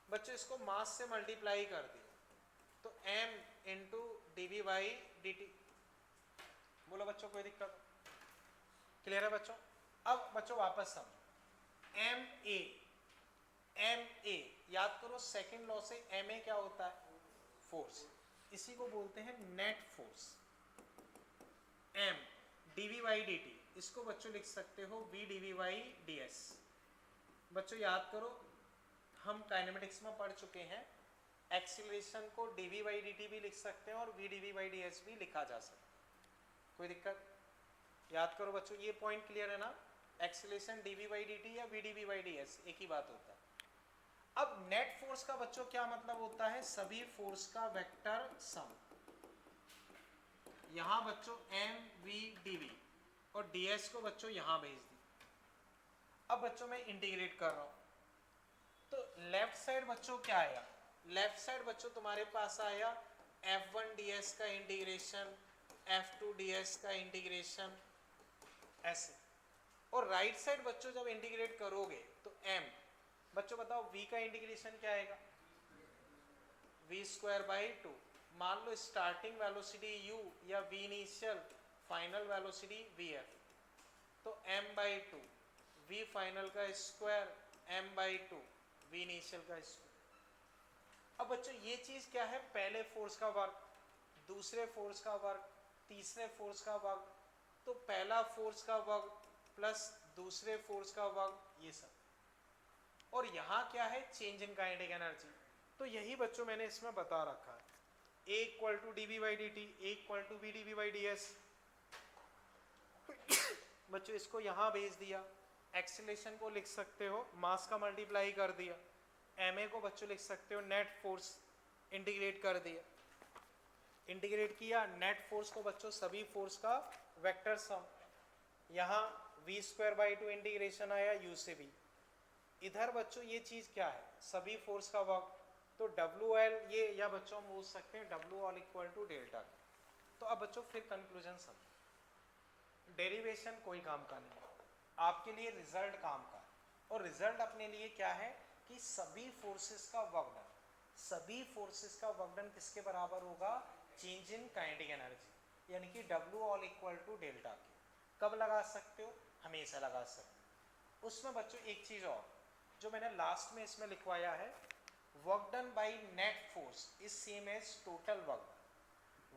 बच्चों, इसको मास से मल्टीप्लाई कर दिया तो m into D by d T. बोलो बच्चों कोई दिक्कत? क्लियर है बच्चों? अब बच्चों वापस समझो, एम ए याद करो, सेकंड लॉ से एम ए क्या होता है? फोर्स। इसी को बोलते हैं net force. M d v by d t, इसको बच्चों लिख सकते हो v d v by d s. बच्चों याद करो, हम काइनेमेटिक्स में पढ़ चुके हैं, एक्सीलरेशन को dv बाई dt भी लिख सकते हैं और v dv बाई ds भी लिखा जा सकता है। कोई दिक्कत? याद करो बच्चों, ये पॉइंट क्लियर है ना? एक्सीलरेशन dv बाई dt या v dv बाई ds एक ही बात होता है। अब नेट फोर्स का बच्चों क्या मतलब होता है? सभी फोर्स का वेक्टर सम। यहां बच्चों m v dv और ds को बच्चों यहां भेज दी। अब बच्चों मैं इंटीग्रेट कर रहा हूं, तो लेफ्ट साइड बच्चों क्या आया? लेफ्ट साइड बच्चों तुम्हारे पास आया f1 ds का इंटीग्रेशन, f2 ds का इंटीग्रेशन, ऐसे। और राइट साइड बच्चों जब इंटीग्रेट करोगे तो m, बच्चों बताओ v का इंटीग्रेशन क्या आएगा? v square by 2। मान लो स्टार्टिंग वेलोसिटी u या v initial, final velocity vf, तो m बाई 2, v फाइनल का square m by 2, v initial का स्क्वायर। अब बच्चों ये चीज क्या है? पहले फोर्स का वर्क, दूसरे फोर्स का वर्क, तीसरे फोर्स का वर्क। तो पहला फोर्स का वर्क प्लस दूसरे फोर्स का वर्क, ये सब। और यहाँ क्या है? Change in kinetic energy. तो यही बच्चों मैंने इसमें बता रखा है, A equal to d b by d t, a equal to v d b by d s. बच्चों इसको यहाँ भेज दिया, एक्सीलरेशन को लिख सकते हो मास का मल्टीप्लाई कर दिया, एम ए को बच्चों लिख सकते हो नेट फोर्स, इंटीग्रेट कर दिया। इंटीग्रेट किया, नेट फोर्स को बच्चों सभी फोर्स का वेक्टर सम। यहाँ v स्क्वायर बाई 2 इंटीग्रेशन आया u से v। इधर बच्चों ये चीज क्या है? सभी फोर्स का वर्क। तो WL ये, या बच्चों हम बोल सकते हैं W all equal to delta. तो अब बच्चों फिर कंक्लूजन समझो, डेरिवेशन कोई काम का नहीं है, आपके लिए रिजल्ट काम का है। और रिजल्ट अपने लिए क्या है कि सभी फोर्सेस का वर्क डन, सभी फोर्सेस का वर्क डन किसके बराबर होगा? चेंज इन काइनेटिक एनर्जी, यानी कि W all equal to delta K. कब लगा सकते हो? हमेशा लगा सकते हो। उसमें बच्चों एक चीज और जो मैंने लास्ट में इसमें लिखवाया है, work done by net force is same as total work.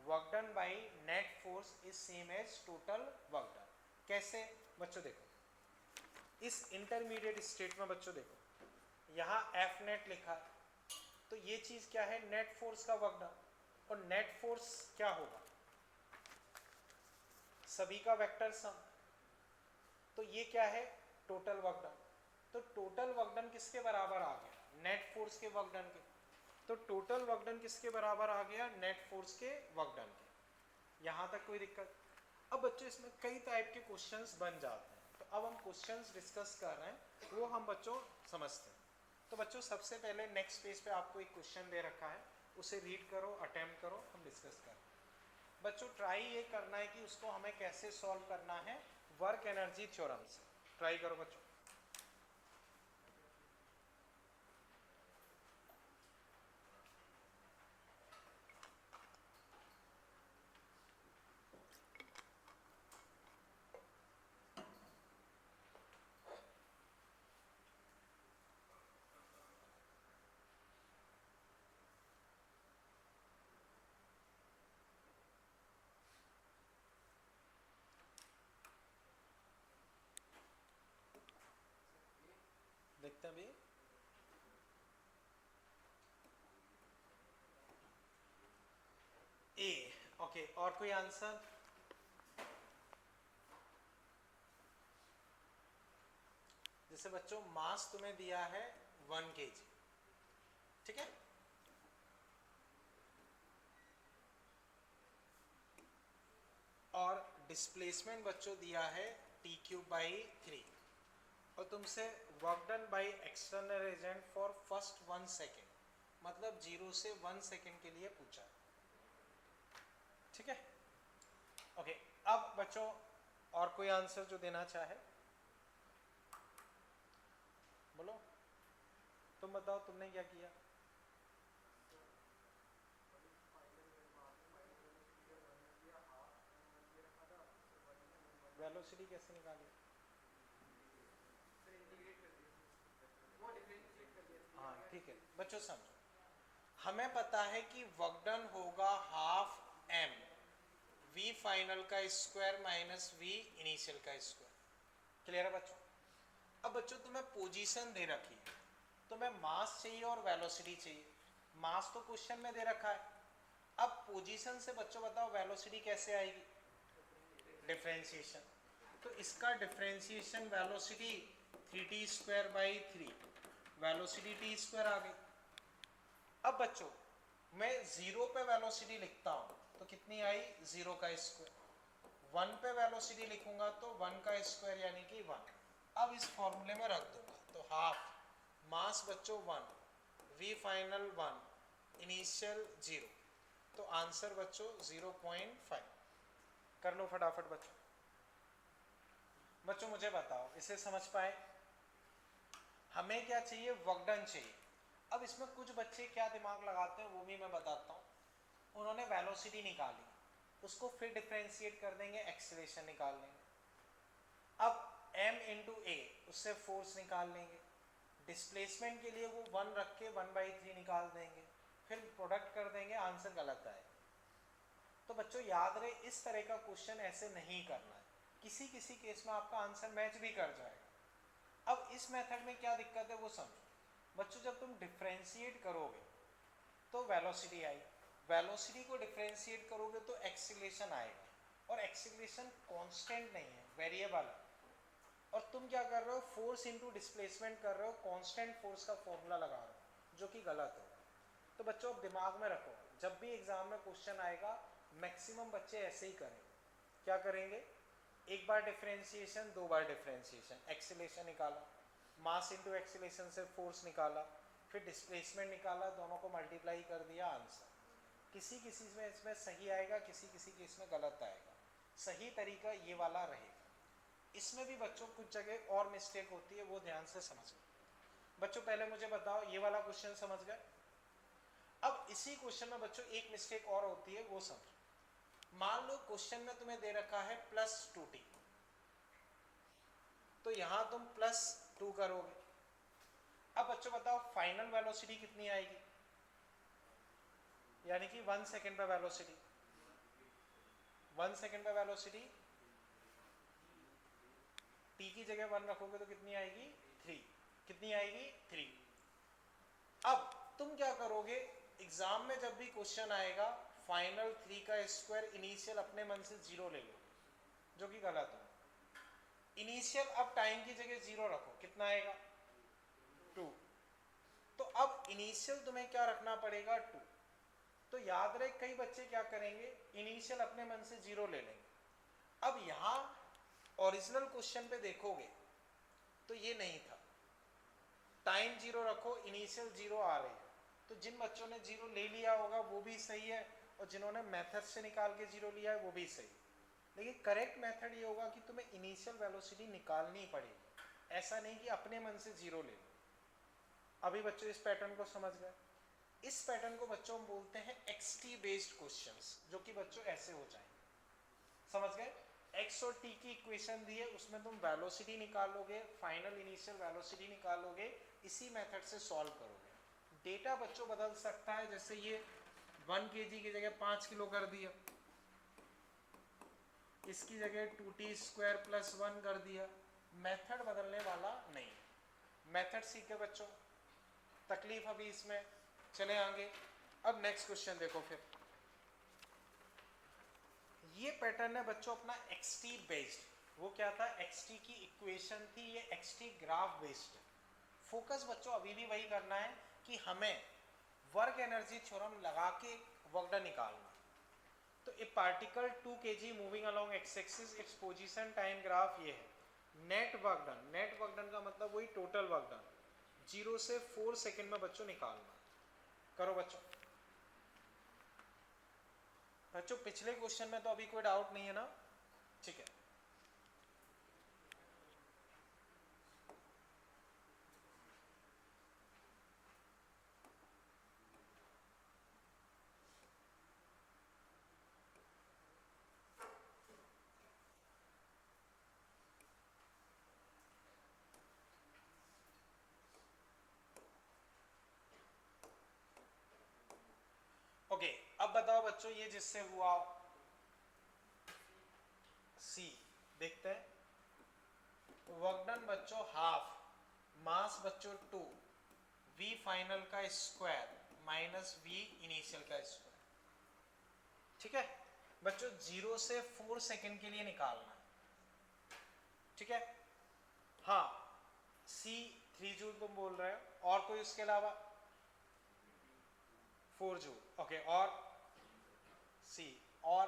Work done by net force is same as total work done. कैसे बच्चों देखो, इस इंटरमीडिएट स्टेट में बच्चों देखो यहाँ एफ नेट लिखा है, तो ये चीज क्या है, नेट फोर्स का वर्क डन। और नेट फोर्स क्या होगा, सभी का वेक्टर सम, तो ये क्या है, टोटल वर्क डन। तो टोटल वर्क डन किसके बराबर आ गया, नेट फोर्स के वर्क डन के। तो टोटल वर्क डन किसके बराबर आ गया, नेट फोर्स के वर्क डन के। यहां तक कोई दिक्कत? अब बच्चों इसमें कई टाइप के क्वेश्चंस बन जाते हैं, तो अब हम क्वेश्चंस डिस्कस कर रहे हैं, वो हम बच्चों समझते हैं। तो बच्चों सबसे पहले नेक्स्ट पेज पे आपको एक क्वेश्चन दे रखा है, उसे रीड करो, अटेम्प्ट करो, हम डिस्कस करें। बच्चों ट्राई ये करना है कि उसको हमें कैसे सॉल्व करना है, वर्क एनर्जी थ्योरम से। ट्राई करो बच्चों। देखते हैं भी। ए, ओके, और कोई आंसर? जैसे बच्चों मास तुम्हें दिया है 1 kg, ठीक है, और डिस्प्लेसमेंट बच्चों दिया है t³/3, और तुमसे work done by external agent for first 1 second, मतलब 0 से 1 सेकेंड के लिए पूछा, ठीक है। ओके, अब बच्चों और कोई आंसर जो देना चाहे बोलो। तुम बताओ तुमने क्या किया। वेलोसिटी कैसे निकाली? हाँ ठीक है बच्चों, समझो हमें पता है कि वर्क डन होगा हाफ m v फाइनल का स्क्वायर माइनस v इनिशियल का स्क्वायर। क्लियर है बच्चों? अब बच्चों तुम्हें पोजीशन दे रखी है, तुम्हें मास चाहिए और वेलोसिटी चाहिए। मास तो क्वेश्चन में दे रखा है, अब पोजीशन से बच्चों बताओ वेलोसिटी कैसे आएगी, डिफरेंशिएशन। तो इसका differentiation velocity 3t²/3, velocity t² आ गई। अब बच्चों मैं 0 पे वेलोसिटी लिखता हूं तो कितनी आई, 0 का स्क्वायर। 1 पे वेलोसिटी लिखूंगा तो 1 का स्क्वायर यानी कि 1। अब इस फॉर्मूले में रख दूंगा, तो हाफ मास बच्चों 1, v फाइनल 1, इनिशियल 0, तो आंसर बच्चों 0.5। कर लो फटाफट बच्चों। बच्चों मुझे बताओ, इसे समझ पाए? हमें क्या चाहिए, वर्क डन चाहिए। अब इसमें कुछ बच्चे क्या दिमाग लगाते हैं वो भी मैं बताता हूँ। उन्होंने वेलोसिटी निकाली, उसको फिर डिफरेंशिएट कर देंगे, एक्सीलरेशन निकाल लेंगे। अब m इंटू ए, उससे फोर्स निकाल लेंगे। डिस्प्लेसमेंट के लिए वो 1 रख के 1/3 निकाल देंगे, फिर प्रोडक्ट कर देंगे, आंसर गलत आएगा। तो बच्चों याद रहे, इस तरह का क्वेश्चन ऐसे नहीं करना है, किसी किसी केस में आपका आंसर मैच भी कर जाएगा। अब इस मेथड में क्या दिक्कत है वो समझो। बच्चों जब तुम डिफरेंशिएट करोगे तो वेलोसिटी आई, वेलोसिटी को डिफरेंशिएट करोगे तो एक्सीलरेशन आएगा, और एक्सीलरेशन कांस्टेंट नहीं है, वेरिएबल है। और तुम क्या कर रहे हो, फोर्स इनटू डिस्प्लेसमेंट कर रहे हो, कांस्टेंट फोर्स का फॉर्मूला लगा रहे हो, जो कि गलत होगा। तो बच्चों अब दिमाग में रखो, जब भी एग्जाम में क्वेश्चन आएगा मैक्सिमम बच्चे ऐसे ही करेंगे। क्या करेंगे, एक बार डिफरेंशिएशन, 2 बार डिफरेंशिएशन, एक्सीलरेशन निकाला, मास इनटू एक्सीलरेशन से फोर्स निकाला, फिर डिस्प्लेसमेंट निकाला, दोनों को मल्टीप्लाई कर दिया, आंसर। किसी किसी में इसमें सही आएगा, किसी किसी के इसमें गलत आएगा। सही तरीका ये वाला रहेगा। इसमें भी बच्चों कुछ जगह और मिस्टेक होती है, वो ध्यान से समझो। बच्चों पहले मुझे बताओ, ये वाला क्वेश्चन समझ गए? अब इसी क्वेश्चन में बच्चों एक मिस्टेक और होती है, वो समझो। मान लो क्वेश्चन में तुम्हें दे रखा है +2t, तो यहां तुम +2 करोगे। अब बच्चों बताओ फाइनल वेलोसिटी कितनी आएगी, यानी कि 1 सेकेंड पे वेलोसिटी 1 सेकेंड पे वेलोसिटी t की जगह 1 रखोगे तो कितनी आएगी 3, कितनी आएगी 3। अब तुम क्या करोगे, एग्जाम में जब भी क्वेश्चन आएगा फाइनल 3 का स्क्वायर इनिशियल अपने मन से 0 ले लो, जो कि गलत है। इनिशियल अब टाइम की जगह 0 रखो, कितना आएगा 2। तो अब इनिशियल तुम्हें क्या रखना पड़ेगा 2। तो याद रहे कई बच्चे क्या करेंगे, इनिशियल अपने मन से 0 ले लेंगे। अब यहाँ ओरिजिनल क्वेश्चन पे देखोगे तो ये नहीं था, टाइम 0 रखो, इनिशियल 0 आ रही है। तो जिन बच्चों ने 0 ले लिया होगा वो भी सही है, और जिन्होंने मेथड से निकाल के 0 लिया है वो भी सही। लेकिन करेक्ट मेथड ये होगा कि तुम्हें इनिशियल वेलोसिटी निकालनी पड़ेगी, ऐसा नहीं कि अपने मन से 0 ले लो। अभी बच्चों इस पैटर्न को समझ गए। इस पैटर्न को बच्चों हम बोलते हैं एक्सटी बेस्ड क्वेश्चंस, जो कि बच्चों ऐसे हो जाएंगे, समझ गए। एक्स और टी की इक्वेशन दी है, उसमें तुम वेलोसिटी निकालोगे, फाइनल इनिशियल वेलोसिटी निकालोगे, इसी मेथड से सॉल्व करोगे। डेटा बच्चों बदल सकता है, जैसे ये 1 kg की जगह 5 किलो कर दिया, इसकी जगह 2t² + 1 कर दिया, मेथड बदलने वाला नहीं। मेथड सीखे बच्चों, तकलीफ अभी इसमें। चले आगे, अब नेक्स्ट क्वेश्चन देखो। फिर ये पैटर्न है बच्चों अपना एक्सटी बेस्ड। वो क्या था, एक्सटी की इक्वेशन थी, ये एक्सटी ग्राफ बेस्ड है। फोकस बच्चों अभी भी वही करना है कि हमें वर्क एनर्जी थ्योरम लगा के वर्क डन निकालना। तो ए particle 2 kg moving along x axis, its position time graph ये है। Net work done, net work done का मतलब वही टोटल वर्क डन, 0 से 4 सेकेंड में बच्चों निकालना। करो बच्चों। बच्चों पिछले क्वेश्चन में तो अभी कोई डाउट नहीं है ना, ठीक है। ओके, अब बताओ बच्चों ये जिससे हुआ सी, देखते हैं। वर्क डन बच्चों हाफ, मास बच्चों 2, वी फाइनल का स्क्वायर माइनस वी इनिशियल का स्क्वायर, ठीक है बच्चों। 0 से 4 सेकेंड के लिए निकालना है, ठीक है। हाँ, सी 3 जूल तुम बोल रहे हो, और कोई उसके अलावा 4 जूल, ओके। और सी, और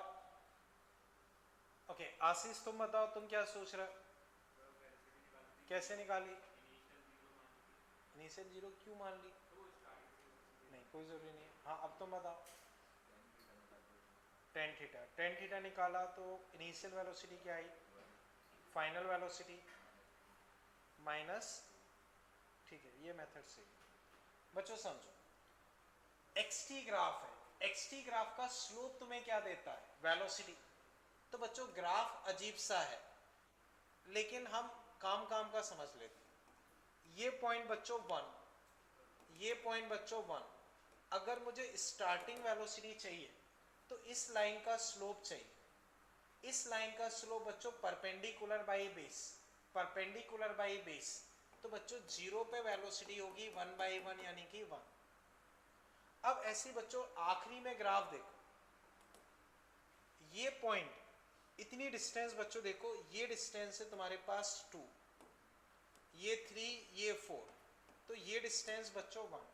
ओके आशीष तुम बताओ, तुम क्या सोच रहे हो, कैसे निकाली। इनिशियल 0 क्यों मान ली, नहीं कोई जरूरी नहीं है। हाँ अब तुम बताओ। टेन थीटा निकाला तो इनिशियल वेलोसिटी क्या आई, फाइनल वेलोसिटी माइनस, ठीक है ये मेथड सही है। बच्चों समझो, एक्सटी ग्राफ है, एक्सटी ग्राफ का स्लोप तुम्हें क्या देता है, वेलोसिटी। तो बच्चों ग्राफ अजीब सा है, लेकिन हम काम काम का समझ लेते हैं। ये पॉइंट बच्चों 1, ये पॉइंट बच्चों 1। अगर मुझे स्टार्टिंग वेलोसिटी चाहिए तो इस लाइन का स्लोप चाहिए। इस लाइन का स्लोप बच्चों perpendicular by base, perpendicular by base. तो बच्चों 0 पे वेलोसिटी होगी 1/1 यानी कि 1। अब ऐसी बच्चों आखिरी में ग्राफ देखो, ये पॉइंट, इतनी डिस्टेंस बच्चों देखो, ये डिस्टेंस है तुम्हारे पास 2, ये 3, ये 4, तो ये डिस्टेंस बच्चों 1।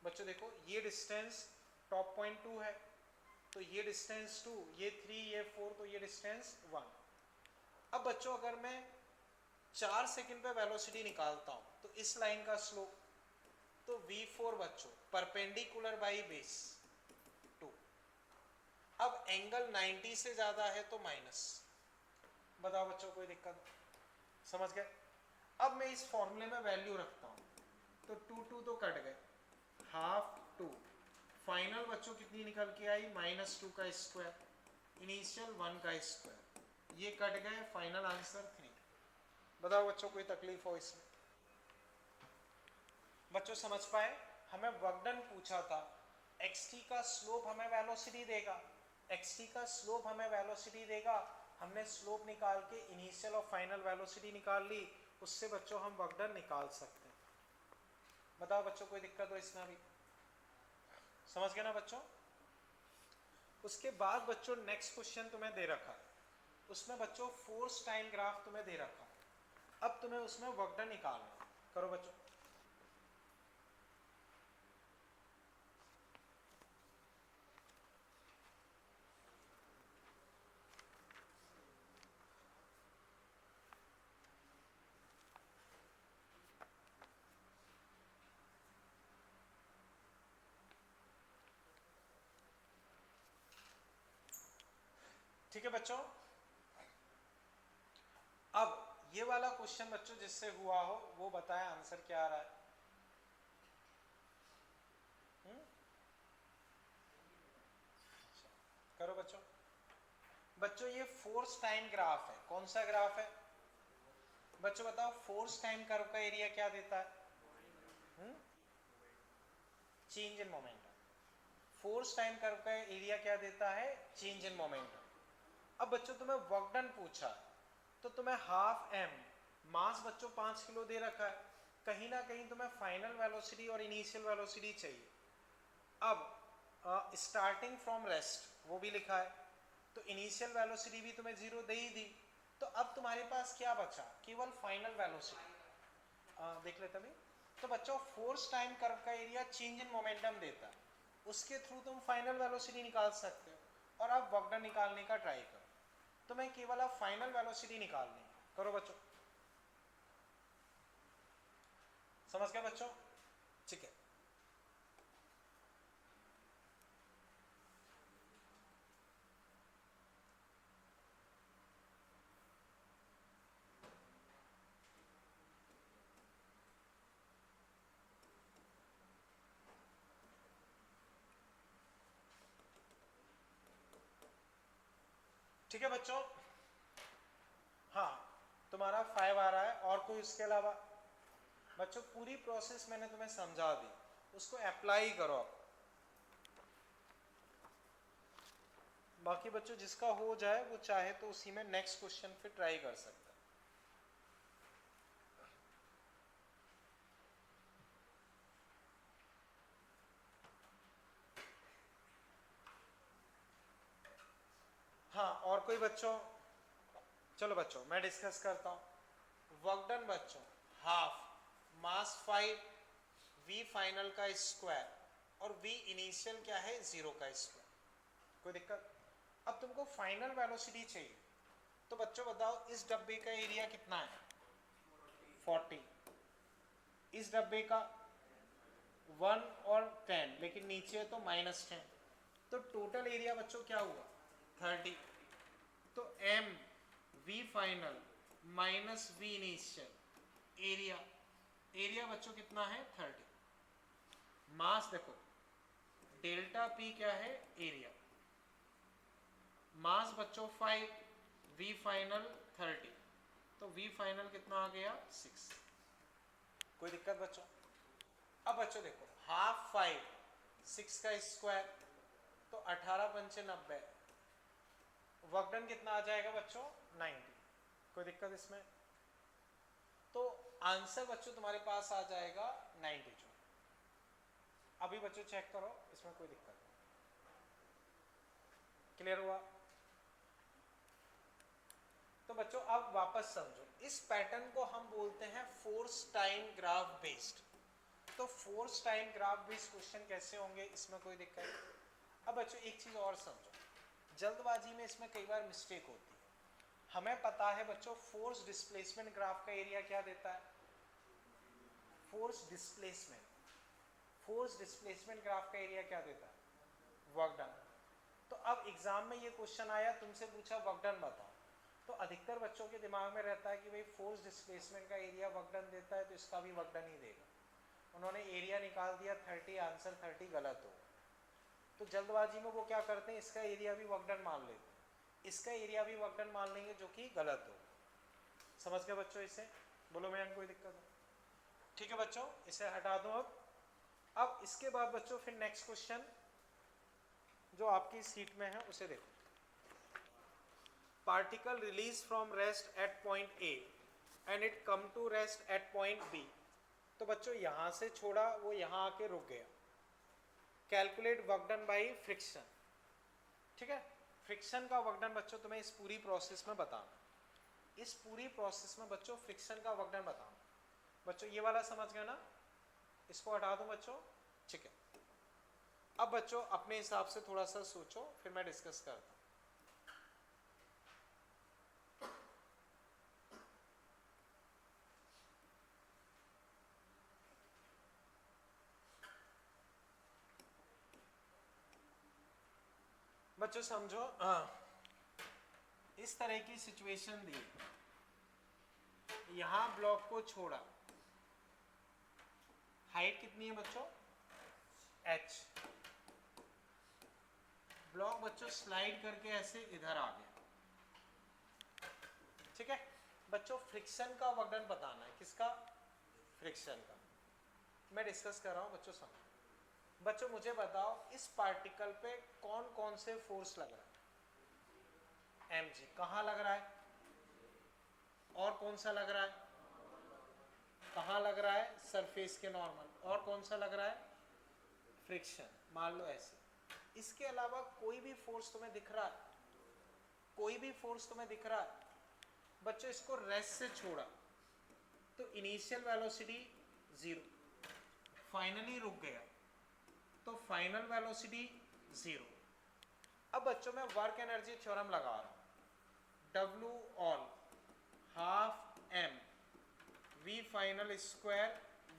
बच्चों देखो ये डिस्टेंस टॉप पॉइंट 2 है, तो ये डिस्टेंस 2, ये 3, ये 4, तो ये डिस्टेंस 1। अब बच्चों अगर मैं 4 सेकंड पे वेलोसिटी निकालता हूं तो इस लाइन का स्लोप, तो v4 बच्चों परपेंडिकुलर बाई बेस 2। अब एंगल 90 से ज्यादा है तो माइनस। बताओ बच्चों कोई दिक्कत, समझ गए। अब मैं इस फॉर्मूले में वैल्यू रखता हूं, तो 2 तो कट गए, हाफ 2, फाइनल बच्चों कितनी निकल के आई, -2 का स्क्वायर, इनिशियल 1 का स्क्वायर, ये कट गए, फाइनल आंसर 3। बताओ बच्चों कोई तकलीफ हो इसमें, बच्चों समझ पाए। हमें वर्क डन पूछा था, xt का स्लोप हमें वेलोसिटी देगा, xt का स्लोप हमें वेलोसिटी देगा, हमने स्लोप निकाल के इनिशियल और फाइनल वेलोसिटी निकाल ली, उससे बच्चों हम वर्क डन निकाल सकते हैं। बताओ बच्चों कोई दिक्कत हो इसमें अभी? समझ गए ना बच्चों? उसके बाद बच्चों नेक्स्ट क्वेश्चन तुम्हें दे रखा है, उसमें बच्चों फोर्स टाइम ग्राफ तुम्हें दे रखा है, अब तुम्हें उसमें वर्क डन निकालना है। करो बच्चों। ठीक है बच्चों, अब ये वाला क्वेश्चन बच्चों जिससे हुआ हो वो बताएं आंसर क्या आ रहा है। करो बच्चों। बच्चों ये फोर्स टाइम ग्राफ है, कौन सा ग्राफ है बच्चों बताओ? फोर्स टाइम कर्व का एरिया क्या देता है? Change in momentum. Force time curve का एरिया क्या देता है? Change in momentum. अब बच्चों तुम्हें वर्क डन पूछा तो तुम्हें हाफ एम, मास बच्चों 5 किलो दे रखा है, कहीं ना कहीं तुम्हें फाइनल वेलोसिटी और इनिशियल वेलोसिटी चाहिए। अब स्टार्टिंग फ्रॉम रेस्ट वो भी लिखा है, तो इनिशियल वेलोसिटी भी तुम्हें 0 दे ही दी, तो अब तुम्हारे पास क्या बचा? केवल फाइनल वेलोसिटी। देख लेते भी। तो बच्चों फोर्स टाइम कर्व का एरिया चेंज इन मोमेंटम देता है, उसके थ्रू तुम फाइनल वेलोसिटी निकाल सकते हो। और अब वर्क डन निकालने का ट्राई करो, तुम्हें केवल अब फाइनल वेलोसिटी निकालनी है। करो बच्चों। समझ गए बच्चों? ठीक है। ठीक है बच्चों, हाँ तुम्हारा 5 आ रहा है, और कोई उसके अलावा? बच्चों पूरी प्रोसेस मैंने तुम्हें समझा दी, उसको अप्लाई करो आप। बाकी बच्चों जिसका हो जाए वो चाहे तो उसी में नेक्स्ट क्वेश्चन फिर ट्राई कर सकता है। हाँ और कोई बच्चों? चलो बच्चों मैं डिस्कस करता हूँ। वर्क डन बच्चों हाफ मास 5 v फाइनल का स्क्वायर और v इनिशियल क्या है 0 का स्क्वायर। कोई दिक्कत? अब तुमको फाइनल वेलोसिटी चाहिए, तो बच्चों बताओ इस डब्बे का एरिया कितना है? 40। इस डब्बे का 1 और 10, लेकिन नीचे तो -10, तो टोटल एरिया बच्चों क्या हुआ? 30। तो m v final minus v initial area, area बच्चों कितना है? 30। मास देखो डेल्टा p क्या है? एरिया। मास बच्चों 5, v फाइनल 30, तो v फाइनल कितना आ गया? 6। कोई दिक्कत बच्चों? अब बच्चों देखो हाफ 5 6 का स्क्वायर, तो 18 पंचे 90, वर्क डन कितना आ जाएगा बच्चों? 90। कोई दिक्कत इसमें? तो आंसर बच्चों तुम्हारे पास आ जाएगा 90 जो। अभी बच्चों चेक करो इसमें कोई दिक्कत नहीं। क्लियर हुआ? तो बच्चों अब वापस समझो, इस पैटर्न को हम बोलते हैं फोर्स टाइम ग्राफ बेस्ड। तो force time graph based question कैसे होंगे, इसमें कोई दिक्कत नहीं। अब बच्चों एक चीज और समझो, जल्दबाजी में इसमें कई बार मिस्टेक होती है। हमें पता है बच्चों फोर्स डिस्प्लेसमेंट ग्राफ का एरिया क्या देता है? Force displacement, force displacement graph का एरिया क्या देता है? Work done. तो अब एग्जाम में ये क्वेश्चन आया, तुमसे पूछा वर्क डन बताओ, तो अधिकतर बच्चों के दिमाग में रहता है कि भाई फोर्स डिस्प्लेसमेंट का एरिया वर्क डन देता है, तो इसका भी वर्क डन ही देगा। उन्होंने एरिया निकाल दिया 30, आंसर 30 गलत हो। तो जल्दबाजी में वो क्या करते हैं, इसका एरिया भी वर्क डन मान लेते हैं, इसका एरिया भी वर्क डन मान लेंगे, जो कि गलत हो। समझ गए बच्चों इसे? बोलो मैं कोई दिक्कत है? ठीक है बच्चों, इसे हटा दो अब इसके बाद बच्चों फिर नेक्स्ट क्वेश्चन जो आपकी सीट में है उसे देखो। Particle release from rest at point A and it come to rest at point B. तो बच्चों यहां से छोड़ा, वो यहां आके रुक गया। Calculate work done by friction. ठीक है, फ्रिक्शन का वर्क डन बच्चों तुम्हें इस पूरी प्रोसेस में बताना। इस पूरी प्रोसेस में बच्चों फ्रिक्शन का वर्क डन बताना। बच्चों ये वाला समझ गए ना, इसको हटा दूं बच्चों। ठीक है, अब बच्चों अपने हिसाब से थोड़ा सा सोचो, फिर मैं डिस्कस करता हूं। बच्चों समझो, इस तरह की सिचुएशन दी, यहां ब्लॉक को छोड़ा, हाइट कितनी है बच्चों, h। ब्लॉक बच्चों स्लाइड करके ऐसे इधर आ गया। ठीक है बच्चों, फ्रिक्शन का वर्क डन बताना है। किसका, फ्रिक्शन का। मैं डिस्कस कर रहा हूं बच्चों, समझो। बच्चों मुझे बताओ इस पार्टिकल पे कौन कौन से फोर्स लग रहा है। mg कहां लग रहा है, और कौन सा लग रहा है, कहां लग रहा है, सरफेस के नॉर्मल, और कौन सा लग रहा है, फ्रिक्शन। मान लो ऐसे। इसके अलावा कोई भी फोर्स तुम्हें दिख रहा है, कोई भी फोर्स तुम्हें दिख रहा है बच्चों, इसको रेस्ट से छोड़ा तो इनिशियल वेलोसिटी 0, फाइनली रुक गया तो फाइनल वेलोसिटी 0। अब बच्चों मैं वर्क एनर्जी थ्योरम लगा रहा हूं। W all half m v final square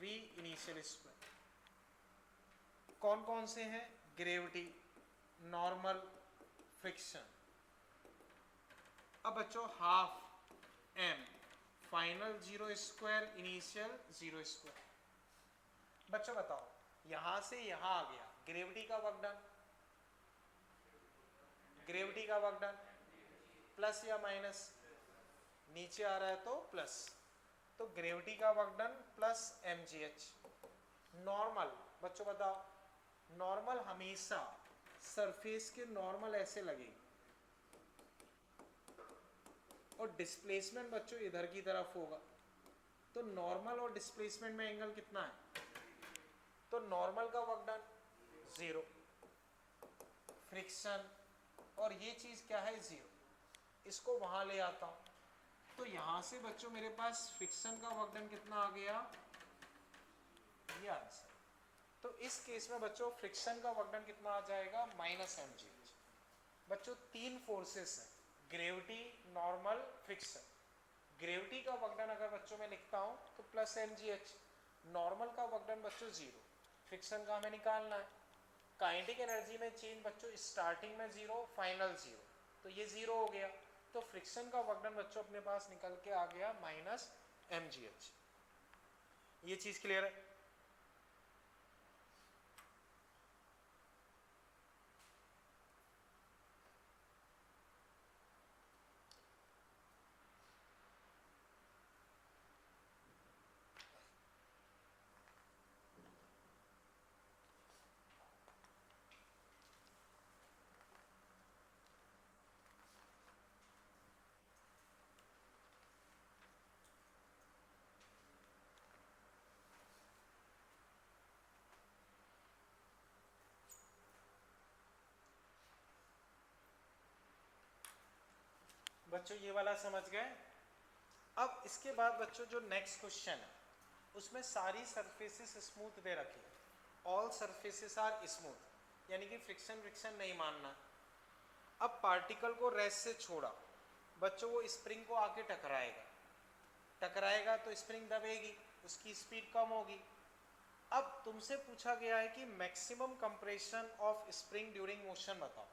v initial square. कौन कौन से हैं, ग्रेविटी, नॉर्मल, फ्रिक्शन। अब बच्चों half m final 0 square initial 0 square. बच्चों बताओ यहां से यहां आ गया, ग्रेविटी का वर्क डन, ग्रेविटी का वर्क डन प्लस या माइनस, नीचे आ रहा है तो प्लस, तो ग्रेविटी का work done plus mgh। Normal बच्चों बताओ, नॉर्मल हमेशा सरफेस के नॉर्मल ऐसे लगेगी, और डिस्प्लेसमेंट बच्चों इधर की तरफ होगा। तो नॉर्मल और डिस्प्लेसमेंट में एंगल कितना है, तो नॉर्मल का वर्क डन 0, फ्रिक्शन, और ये चीज क्या है 0। इसको वहां ले आता हूं, तो यहां से बच्चों मेरे पास फ्रिक्शन का वर्क डन कितना आ गया, ये आंसर। तो इस केस में बच्चों फ्रिक्शन का वर्क डन कितना आ जाएगा, माइनस mgh। बच्चों तीन फोर्सेस हैं, ग्रेविटी, नॉर्मल, फ्रिक्शन। ग्रेविटी का वर्क डन अगर बच्चों मैं लिखता हूं तो प्लस mgh, नॉर्मल का वर्क डन बच्चों 0, फ्रिक्शन का हमें निकालना है। काइनेटिक एनर्जी में चेंज बच्चों स्टार्टिंग में 0, फाइनल 0, तो ये 0 हो गया, तो फ्रिक्शन का वर्क डन बच्चों अपने पास निकल के आ गया माइनस mgh। ये चीज क्लियर है। बच्चों ये वाला समझ गए। अब इसके बाद बच्चों जो नेक्स्ट क्वेश्चन है उसमें सारी सरफेसेस स्मूथ दे रखी है, ऑल सरफेसेस आर स्मूथ, यानी कि फ्रिक्शन फ्रिक्शन नहीं मानना। अब पार्टिकल को रेस्ट से छोड़ा बच्चों, वो स्प्रिंग को आके टकराएगा, टकराएगा तो स्प्रिंग दबेगी, उसकी स्पीड कम होगी। अब तुमसे पूछा गया है कि maximum compression of spring during motion बताओ।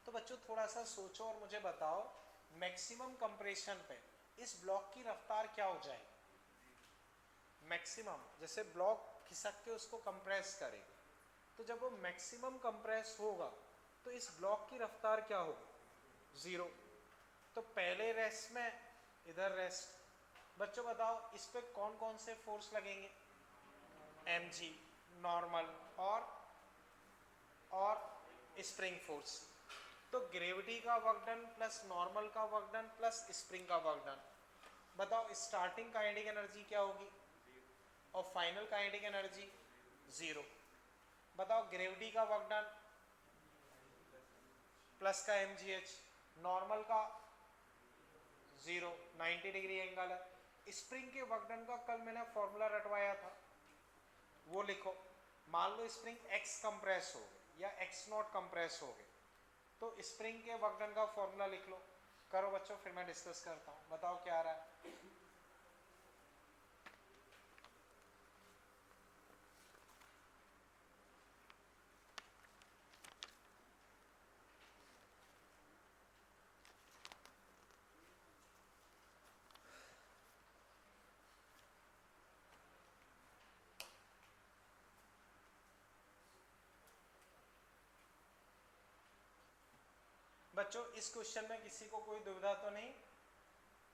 तो बच्चों थोड़ा सा सोचो और मुझे बताओ मैक्सिमम कंप्रेशन पे इस ब्लॉक की रफ्तार क्या हो जाएगी। मैक्सिमम जैसे ब्लॉक खिसक के उसको कंप्रेस करेगी, तो जब वो मैक्सिमम कंप्रेस होगा तो इस ब्लॉक की रफ्तार क्या होगी, 0। तो पहले रेस्ट में इधर रेस्ट। बच्चों बताओ इस पे कौन कौन से फोर्स लगेंगे, mg, नॉर्मल और स्प्रिंग फोर्स। तो ग्रेविटी का वर्क डन प्लस नॉर्मल का वर्क डन प्लस स्प्रिंग का वर्क डन, बताओ स्टार्टिंग काइनेटिक एनर्जी क्या होगी और फाइनल काइनेटिक एनर्जी जीरो। बताओ ग्रेविटी का वर्क डन प्लस का mgh, नॉर्मल का जीरो, 90 डिग्री एंगल है। स्प्रिंग के वर्क डन का कल मैंने फॉर्मूला रटवाया था, वो लिखो। मान लो स्प्रिंग x कंप्रेस हो गए या x नॉट कंप्रेस हो गए, तो स्प्रिंग के वर्क डन का फॉर्मूला लिख लो। करो बच्चों, फिर मैं डिस्कस करता हूँ, बताओ क्या आ रहा है। बच्चों इस क्वेश्चन में किसी को कोई दुविधा तो नहीं,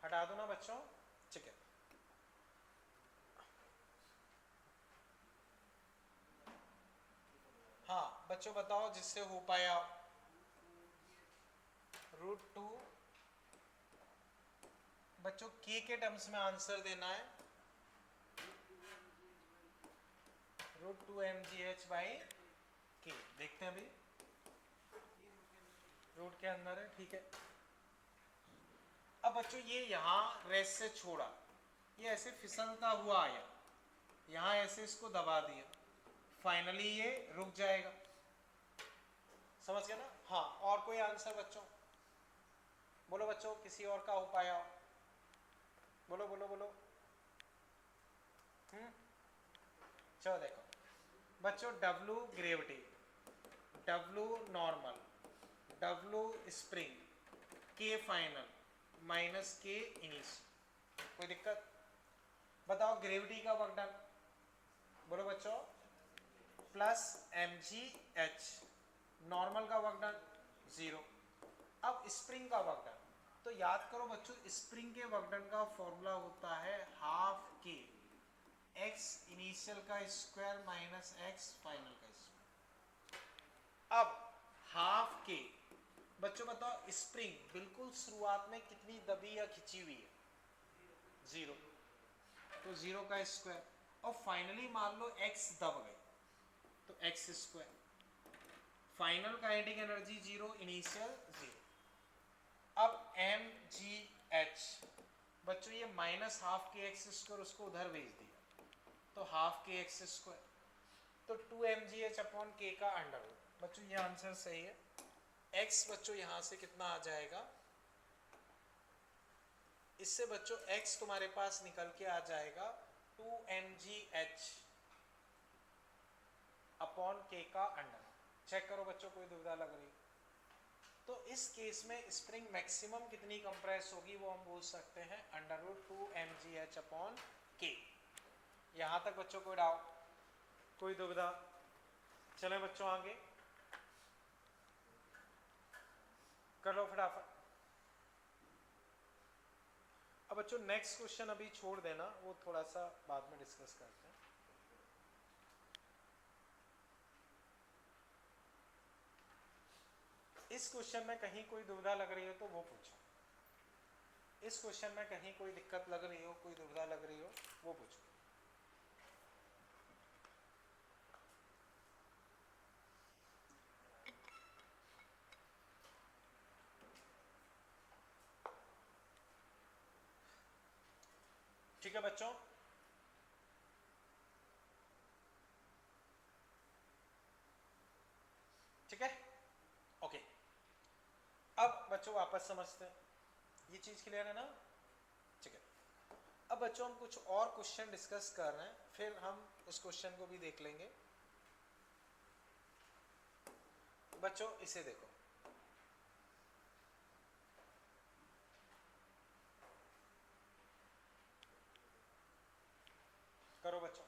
हटा दो ना बच्चों, ठीक है। हाँ बच्चों बताओ जिससे हो पाया। √2, बच्चों k के टर्म्स में आंसर देना है, √2mgh/k। देखते हैं अभी, रूट के अंदर है, ठीक है। अब बच्चों ये यहाँ रेस से छोड़ा, ये ऐसे फिसलता हुआ आया, यहाँ ऐसे इसको दबा दिया, फाइनली ये रुक जाएगा, समझ गया ना। हाँ और कोई आंसर बच्चों, बोलो बच्चों, किसी और का उपाय आओ, बोलो बोलो बोलो। चलो देखो बच्चों, W gravity, W normal, W spring, K final minus K initial, कोई दिक्कत। बताओ ग्रेविटी का वर्क डन, बोलो बच्चों, प्लस mgh, नॉर्मल का वर्क डन जीरो। अब स्प्रिंग का वर्क डन, तो याद करो बच्चों, स्प्रिंग के वर्क डन का फॉर्मूला होता है हाफ k, x इनिशियल का स्क्वायर माइनस x फाइनल का स्क्वायर। अब हाफ k, बच्चों बताओ स्प्रिंग बिल्कुल शुरुआत में कितनी दबी या खिंची हुई है, जीरो, तो जीरो का स्क्वायर, और फाइनली मान लो x दब गई तो x square, final kinetic energy zero, initial zero. अब mgh, बच्चों ये माइनस हाफ के एक्स स्क्वायर उसको उधर भेज दिया, तो हाफ के एक्स स्क्वायर, तो 2mgh/k का अंडर रूट। बच्चों ये आंसर सही है। x बच्चों यहाँ से कितना आ जाएगा, इससे बच्चों x तुम्हारे पास निकल के आ जाएगा 2mgh/k का अंडर। चेक करो बच्चों, कोई दुविधा लग रही। तो इस केस में स्प्रिंग मैक्सिमम कितनी कंप्रेस होगी वो हम बोल सकते हैं √2mgh/k। यहां तक बच्चों कोई डाउट, कोई दुविधा। चले बच्चों आगे कर लो फटाफट। अब बच्चों नेक्स्ट क्वेश्चन अभी छोड़ देना, वो थोड़ा सा बाद में डिस्कस करते हैं। इस क्वेश्चन में कहीं कोई दुविधा लग रही हो तो वो पूछो, इस क्वेश्चन में कहीं कोई दिक्कत लग रही हो, कोई दुविधा लग रही हो वो पूछो। ठीक है बच्चों, ठीक है, ओके। अब बच्चों वापस समझते हैं, ये चीज क्लियर है ना, ठीक है। अब बच्चों हम कुछ और क्वेश्चन डिस्कस कर रहे हैं, फिर हम उस क्वेश्चन को भी देख लेंगे। बच्चों इसे देखो, करो बच्चों।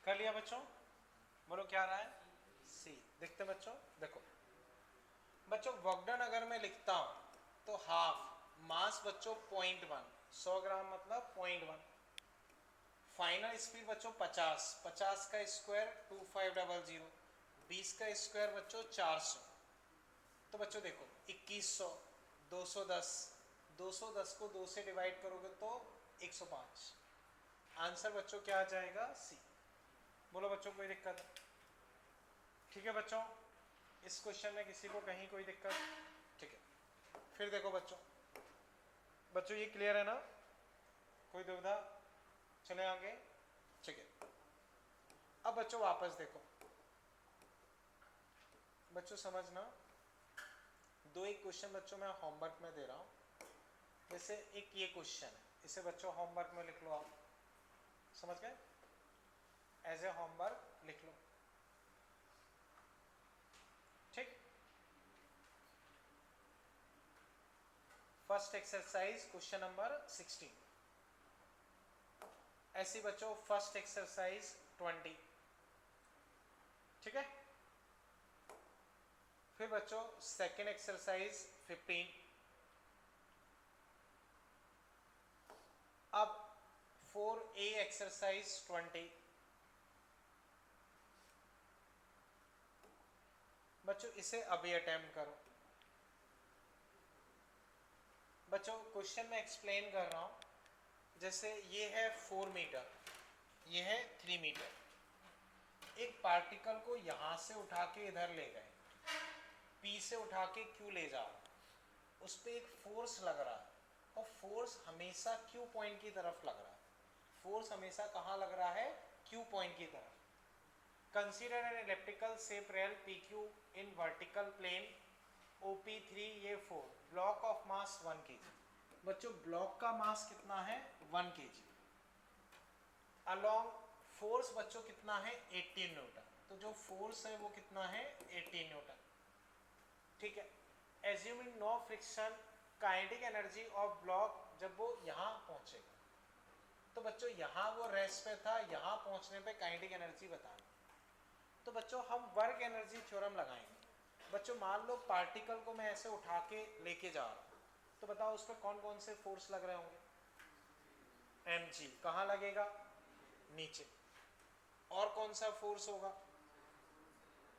कर लिया बच्चों? बोलो क्या रहा है? सी। देखते बच्चों, देखो बच्चों वर्क डन अगर मैं लिखता हूं तो हाफ मास बच्चों 0.1, 100 ग्राम मतलब 0.1। फाइनल स्पीड बच्चों 50, 50 का स्क्वायर 2500, 20 का स्क्वायर बच्चों 400। तो बच्चों देखो 2100, 210, 210 को 2 से डिवाइड करोगे तो 105। आंसर बच्चों क्या आ जाएगा? सी। बोलो बच्चों कोई दिक्कत है? ठीक है बच्चों, इस क्वेश्चन में किसी को कहीं कोई दिक्कत? ठीक है, फिर देखो बच्चों, बच्चों ये क्लियर है ना? कोई दुविधा? चले आगे। ठीक है, अब बच्चों वापस देखो, बच्चों समझना, दो एक क्वेश्चन बच्चों मैं होमवर्क में दे रहा हूं। जैसे एक ये क्वेश्चन है, इसे बच्चों होमवर्क में लिख लो आप, समझ गए? एज ए होमवर्क लिख लो, ठीक। First exercise question number 16। ऐसी बच्चों फर्स्ट एक्सरसाइज 20, ठीक है। फिर बच्चों सेकेंड एक्सरसाइज 15। अब 4A एक्सरसाइज 20। बच्चों इसे अभी अटेम्प्ट करो। बच्चों क्वेश्चन में एक्सप्लेन कर रहा हूं, जैसे ये है 4 मीटर, ये है 3 मीटर। एक पार्टिकल को यहां से उठा के इधर ले गए, P से उठा के Q ले जाओ, उस पर एक फोर्स लग रहा है, और फोर्स हमेशा Q पॉइंट की तरफ लग रहा है। फोर्स हमेशा कहाँ लग रहा है? Q पॉइंट की तरफ। Consider an elliptical shape rail PQ in vertical plane OP3 ये 4, ब्लॉक ऑफ मास 1 kg। बच्चों ब्लॉक का मास कितना है? 1 kg। अलोंग फोर्स बच्चों कितना है? 18 न्यूटन। तो जो फोर्स है वो कितना है? 18 न्यूटन, ठीक है। Assuming no friction, kinetic energy of block जब वो यहाँ पहुंचेगा, तो बच्चों यहाँ वो रेस्ट पे था, यहाँ पहुंचने पे काइनेटिक एनर्जी बताना। तो बच्चों हम वर्क एनर्जी थ्योरम लगाएंगे। बच्चों मान लो पार्टिकल को मैं ऐसे उठा के लेके जा रहा हूँ, तो बताओ उस पर कौन कौन से फोर्स लग रहे होंगे? mg। कहाँ लगेगा? नीचे। और कौन सा फोर्स होगा?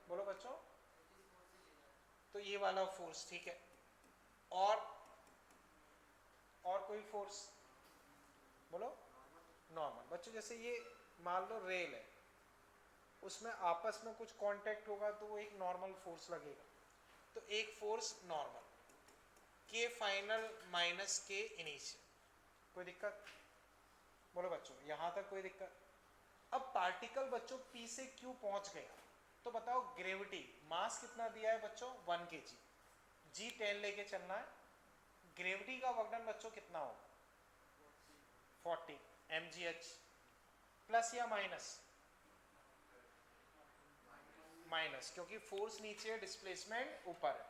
बोलो बच्चों। तो ये वाला फोर्स, ठीक है। और कोई फोर्स? बोलो। नॉर्मल। बच्चों जैसे ये मान लो रेल है, उसमें आपस में कुछ कांटेक्ट होगा तो वो एक नॉर्मल फोर्स लगेगा। तो एक फोर्स नॉर्मल, के फाइनल माइनस के इनिशियल। कोई दिक्कत? बोलो बच्चों यहां तक कोई दिक्कत? अब पार्टिकल बच्चों P से Q पहुंच गया, तो बताओ ग्रेविटी मास कितना दिया है बच्चों? 1 kg। G10 लेके चलना है। ग्रेविटी का वर्कडन बच्चों कितना होगा? 40 mgh। प्लस या माइनस? माइनस, क्योंकि फोर्स नीचे है, डिस्प्लेसमेंट ऊपर है।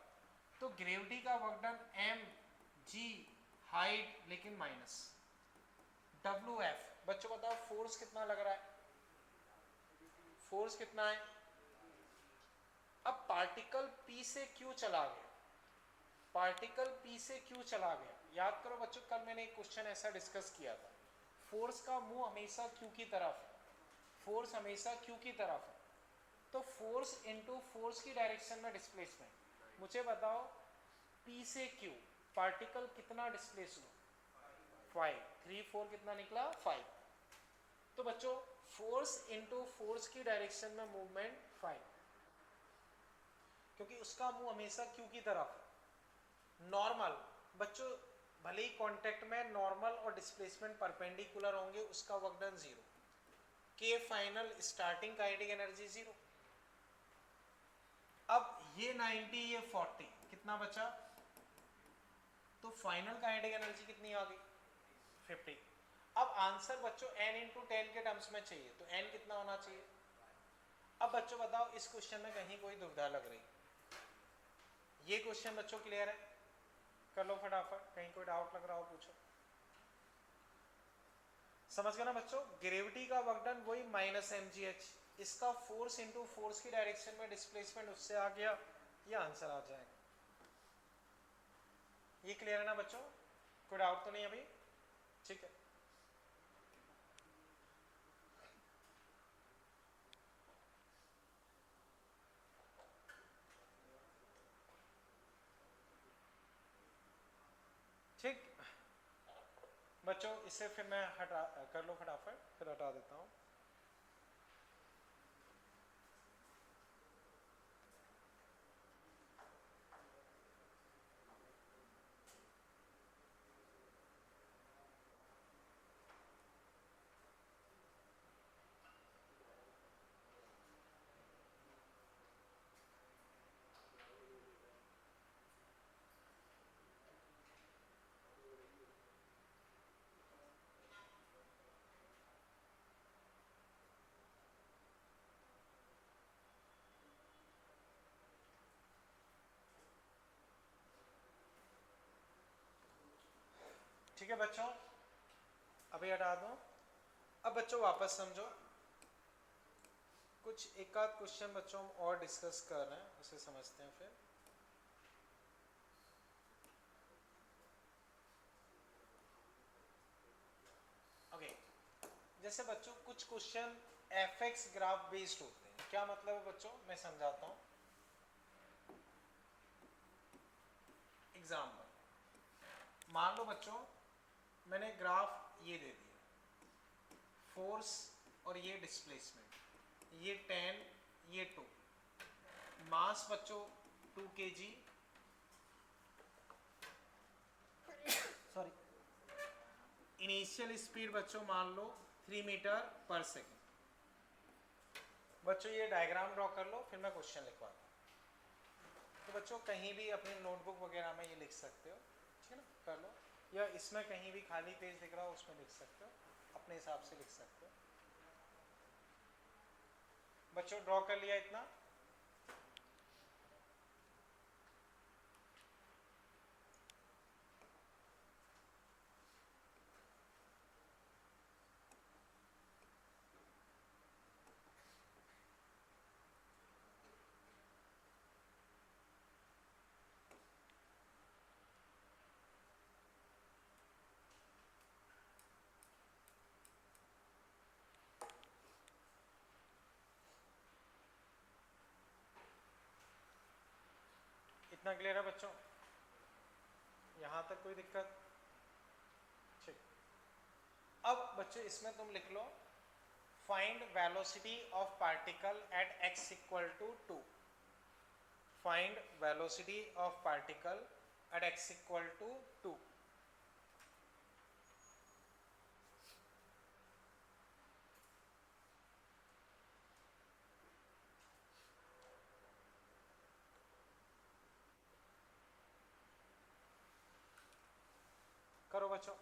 तो ग्रेविटी का वर्कडन mg, हाइट लेकिन माइनस wf। बच्चों बताओ फोर्स कितना लग रहा है? फोर्स कितना है? अब पार्टिकल P से Q चला गया, पार्टिकल P से Q चला गया। याद करो बच्चों कल मैंने एक क्वेश्चन ऐसा डिस्कस किया था, फोर्स का मुंह हमेशा Q की तरफ है, फोर्स हमेशा Q की तरफ है। तो फोर्स इनटू फोर्स की डायरेक्शन में डिस्प्लेसमेंट। मुझे बताओ P से Q पार्टिकल कितना डिस्प्लेस हुआ? 5, 3 4 कितना निकला? 5। तो बच्चों फोर्स इनटू फोर्स की डायरेक्शन में मूवमेंट 5, क्योंकि उसका मुंह हमेशा Q की तरफ है। नॉर्मल बच्चों भले ही कांटेक्ट में नॉर्मल और डिस्प्लेसमेंट परपेंडिकुलर होंगे, उसका वर्क डन 0। के फाइनल स्टार्टिंग काइनेटिक एनर्जी 0। अब ये 90 ये 40 कितना बचा? तो फाइनल काइनेटिक एनर्जी कितनी आ गई? 50। अब आंसर बच्चों n इंटू 10 के टर्म्स में चाहिए, तो n कितना होना चाहिए? अब बच्चों बताओ इस क्वेश्चन में कहीं कोई दुविधा लग रही? ये क्वेश्चन बच्चों क्लियर है? कर लो फटाफट, कहीं कोई डाउट लग रहा हो पूछो। समझ गए ना बच्चों, ग्रेविटी का वर्क डन वही माइनस mgh, इसका फोर्स इंटू फोर्स की डायरेक्शन में डिस्प्लेसमेंट उससे आ गया, ये आंसर आ जाएगा। ये क्लियर है ना बच्चों, कोई डाउट तो नहीं अभी? ठीक है, ठीक बच्चों, इसे फिर मैं हटा कर लो फटाफट, फिर हटा देता हूँ। ठीक है बच्चों, अभी हटा दो। अब बच्चों वापस समझो, कुछ एक आध क्वेश्चन बच्चों हम और डिस्कस कर रहे हैं, उसे समझते हैं फिर। ओके, जैसे बच्चों कुछ क्वेश्चन एफएक्स ग्राफ बेस्ड होते हैं, क्या मतलब है बच्चों, मैं समझाता हूँ। एग्जाम्पल, मान लो बच्चों मैंने ग्राफ ये दे दिया, फोर्स और ये डिस्प्लेसमेंट, ये 10, ये 2, मास बच्चों 2 kg, सॉरी, इनिशियल स्पीड बच्चों मान लो 3 मीटर पर सेकेंड। बच्चों ये डायग्राम ड्रॉ कर लो, फिर मैं क्वेश्चन लिखवाता हूँ। तो बच्चों कहीं भी अपनी नोटबुक वगैरह में ये लिख सकते हो, ठीक है ना, कर लो, या इसमें कहीं भी खाली पेज दिख रहा हो उसमें लिख सकते हो, अपने हिसाब से लिख सकते हो। बच्चों ड्रॉ कर लिया इतना? इतना क्लियर है बच्चों? यहाँ तक कोई दिक्कत? ठीक, अब बच्चों इसमें तुम लिख लो, find velocity of particle at x equal to 2। Find velocity of particle at x equal to 2। करो बच्चों।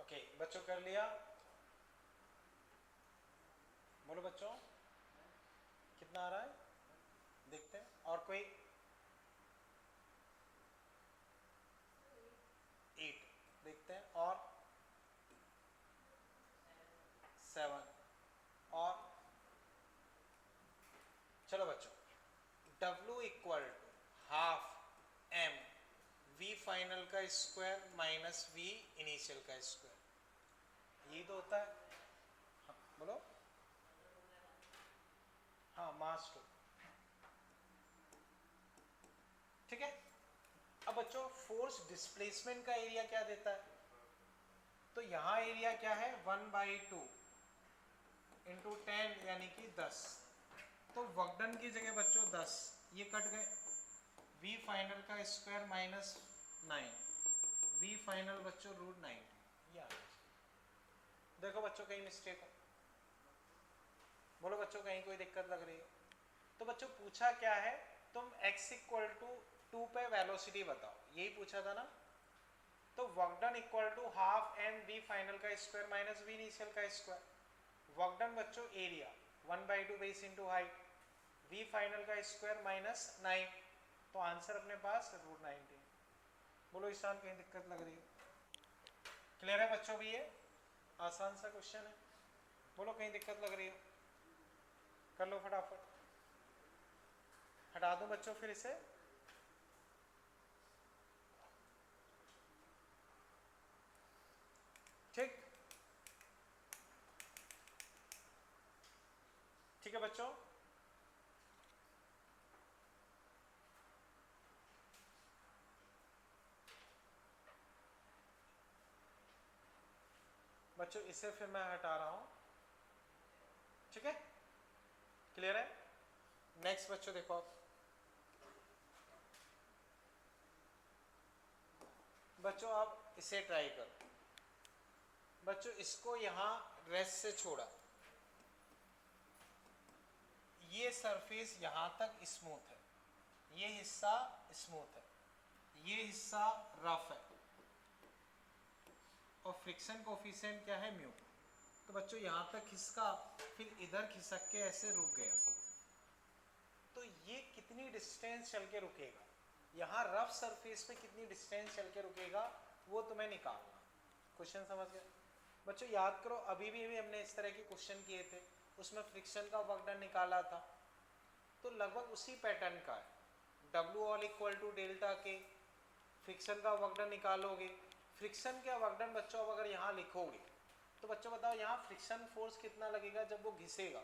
ओके बच्चों, कर लिया? बोलो बच्चों, कितना आ रहा है देखते हैं। और कोई? 8 देखते हैं, और 7, और चलो बच्चों, W equal to half m v final का स्क्वायर माइनस v इनिशियल का स्क्वायर, ये तो होता है। हाँ, बोलो। हाँ, मास 2, ठीक है, अब बच्चों फोर्स डिस्प्लेसमेंट का एरिया क्या देता है, तो यहाँ एरिया क्या है 1/2 इंटू 10 यानी कि 10, तो वर्क डन की जगह बच्चों 10, ये कट गए, वी फाइनल का स्क्वायर माइनस 9, वी फाइनल बच्चों √9, ये आ गया। देखो बच्चों कहीं मिस्टेक हो, बोलो बच्चों कहीं कोई दिक्कत लग रही है, तो बच्चों पूछा क्या है, तुम x इक्वल टू 2 पे वेलोसिटी बताओ, यही पूछा था ना, तो work done equal to half M we final का स्क्वायर माइनस वी इनिशियल का स्क्वायर, वर्क डन बच्चों area 1/2 base into height, v final का स्क्वायर माइनस 9, तो आंसर अपने पास √19। बोलो ईशान कहीं दिक्कत लग रही है, क्लियर है बच्चों भी, ये आसान सा क्वेश्चन है, बोलो कहीं दिक्कत लग रही हो, कर लो फटाफट, हटा दूं बच्चों फिर इसे, ठीक, ठीक है बच्चों, बच्चों इसे फिर मैं हटा रहा हूं, ठीक है, क्लियर है। नेक्स्ट बच्चों देखो आप, बच्चों आप इसे ट्राई करो, बच्चों इसको यहां रेस्ट से छोड़ा, ये सरफेस यहां तक स्मूथ है, ये हिस्सा स्मूथ है, ये हिस्सा रफ है, और फ्रिक्शन कोफिशिएंट क्या है म्यू, तो बच्चों यहां तक खिसका, फिर इधर खिसक के ऐसे रुक गया, तो ये कितनी डिस्टेंस चल के रुकेगा, यहाँ रफ सरफेस पे कितनी डिस्टेंस चल के रुकेगा वो तुम्हें निकालना, क्वेश्चन समझ गए बच्चों। याद करो अभी हमने इस तरह के क्वेश्चन किए थे, उसमें फ्रिक्शन का वर्क डन निकाला था, तो लगभग उसी पैटर्न का है, W all equal to delta K, friction का वर्क डन निकालोगे, फ्रिक्शन का वर्क डन बच्चों अब अगर यहाँ लिखोगे, तो बच्चों बताओ यहाँ फ्रिक्शन फोर्स कितना लगेगा जब वो घिसेगा,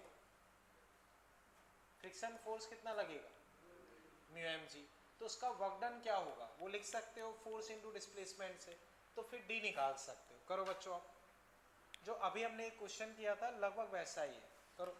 फ्रिक्शन फोर्स कितना लगेगा μmg, तो उसका वर्क डन क्या होगा वो लिख सकते हो फोर्स इनटू डिस्प्लेसमेंट से, तो फिर डी निकाल सकते हो, करो बच्चों आप, जो अभी हमने एक क्वेश्चन किया था लगभग वैसा ही है, करो।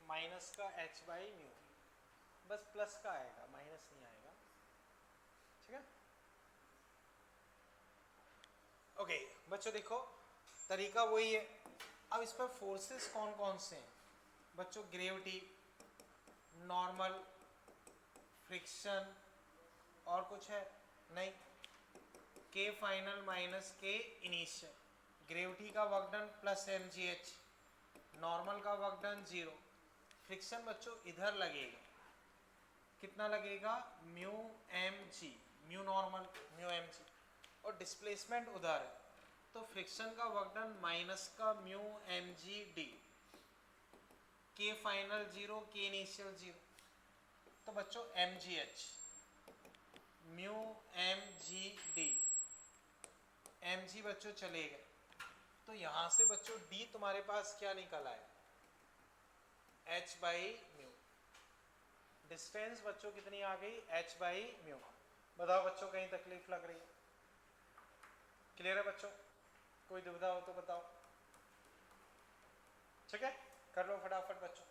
माइनस का h/μ, बस प्लस का आएगा माइनस नहीं आएगा, ठीक है। ओके बच्चों देखो तरीका वही है, अब इस पर फोर्सेस कौन कौन से हैं बच्चों, ग्रेविटी, नॉर्मल, फ्रिक्शन, और कुछ है नहीं, के final minus K initial, gravity का work done plus mgh, normal का वर्क डन 0, फ्रिक्शन बच्चों इधर लगेगा, कितना लगेगा μmg, म्यू नॉर्मल μmg, और डिस्प्लेसमेंट उधर है, तो फ्रिक्शन का वर्क डन माइनस का μmgd, के फाइनल 0 के इनिशियल 0, तो बच्चों mgh μmgd, mg बच्चों चले गए, तो यहां से बच्चों d तुम्हारे पास क्या निकल आए h/μ, डिस्टेंस बच्चों कितनी आ गई h/μ, बताओ बच्चों कहीं तकलीफ लग रही है, क्लियर है बच्चों, कोई दुविधा हो तो बताओ, ठीक है, कर लो फटाफट बच्चों।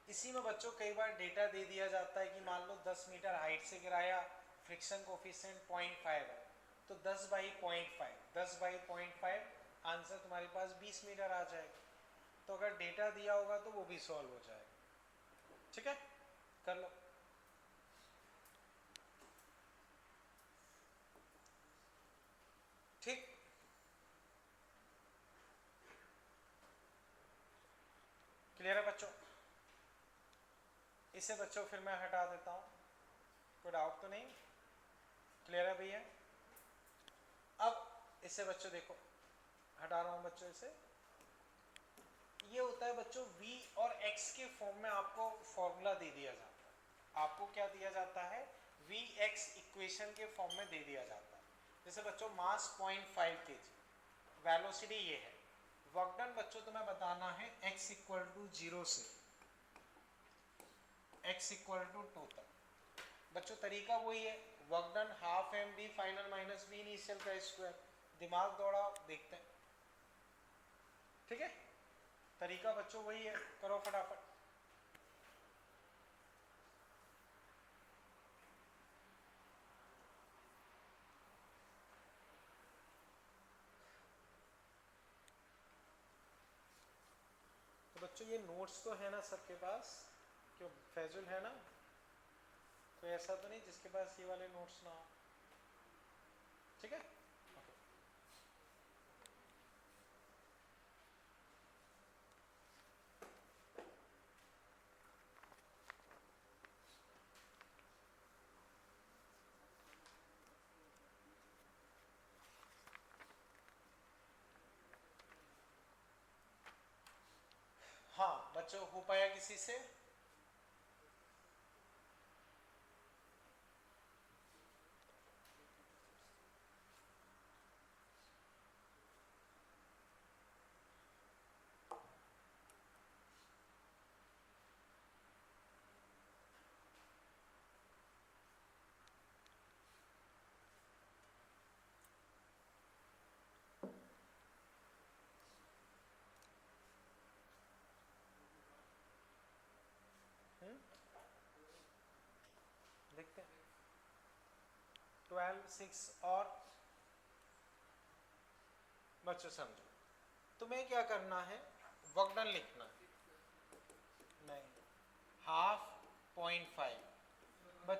इसी में बच्चों कई बार डेटा दे दिया जाता है कि मान लो 10 मीटर हाइट से गिराया, फ्रिक्शन कोफिशिएंट 0.5 है, तो 10/0.5, 10/0.5 आंसर तुम्हारे पास 20 मीटर आ जाएगा, तो अगर डेटा दिया होगा तो वो भी सॉल्व हो जाएगा। ठीक है, कर लो। ठीक, क्लियर है बच्चों? इसे बच्चों फिर मैं हटा देता हूँ, कोई डाउट तो नहीं? क्लियर है भैया? अब इसे बच्चों देखो, हटा रहा हूँ बच्चों इसे। ये होता है बच्चों v और x के फॉर्म में आपको फॉर्मूला दे दिया जाता है। आपको क्या दिया जाता है? vx इक्वेशन के फॉर्म में दे दिया जाता है। जैसे बच्चों मास 0.5 kg, वेलोसिटी ये है, वर्क डन बच्चों तुम्हें बताना है x इक्वल टू 0 से x इक्वल टू 2 तक। बच्चों तरीका वही है, work done half m b final minus b initial का स्क्वायर। दिमाग दौड़ाओ, देखते हैं। ठीक है, तरीका बच्चों वही है, करो फटाफट। तो बच्चों ये नोट्स तो है ना सबके पास? क्यों फैजुल है ना? कोई ऐसा तो नहीं जिसके पास ये वाले नोट्स ना हो? ठीक है, हाँ बच्चों हो पाया किसी से? देखते हैं। 12 6 और बच्चों समझो, तुम्हें क्या करना है? वर्क डन लिखना है। नहीं, हाफ 0.5 बट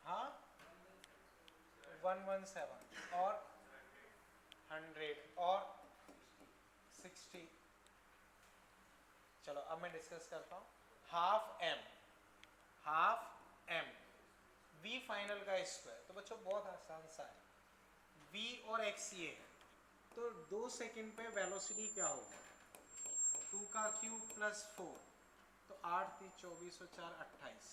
हाँ 117 और 100 और 60। चलो अब मैं डिस्कस करता हूँ। हाफ एम v फाइनल का स्क्वायर। तो बच्चों बहुत आसान सा है, v और x ये है, तो 2 सेकंड पे वेलोसिटी क्या होगा? 2 का क्यूब प्लस 4, तो 8 3 24 और 4 28।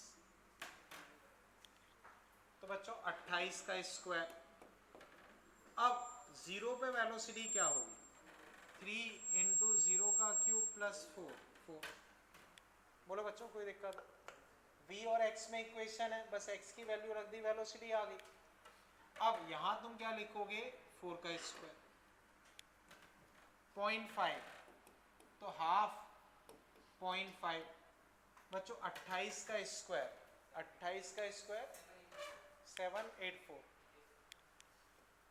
तो बच्चों 28 का स्क्वायर। अब 0 पे वेलोसिटी क्या होगी? 3 इंटू 0 का क्यूब प्लस 4 4। बोलो बच्चों कोई दिक्कत? v और x में इक्वेशन है, बस x की वैल्यू रख दी, वेलोसिटी आ गई। अब यहां तुम क्या लिखोगे? 4 का स्क्वायर 0.5, तो हाफ 0.5। बच्चों 28 का स्क्वायर, 28 का स्क्वायर 784,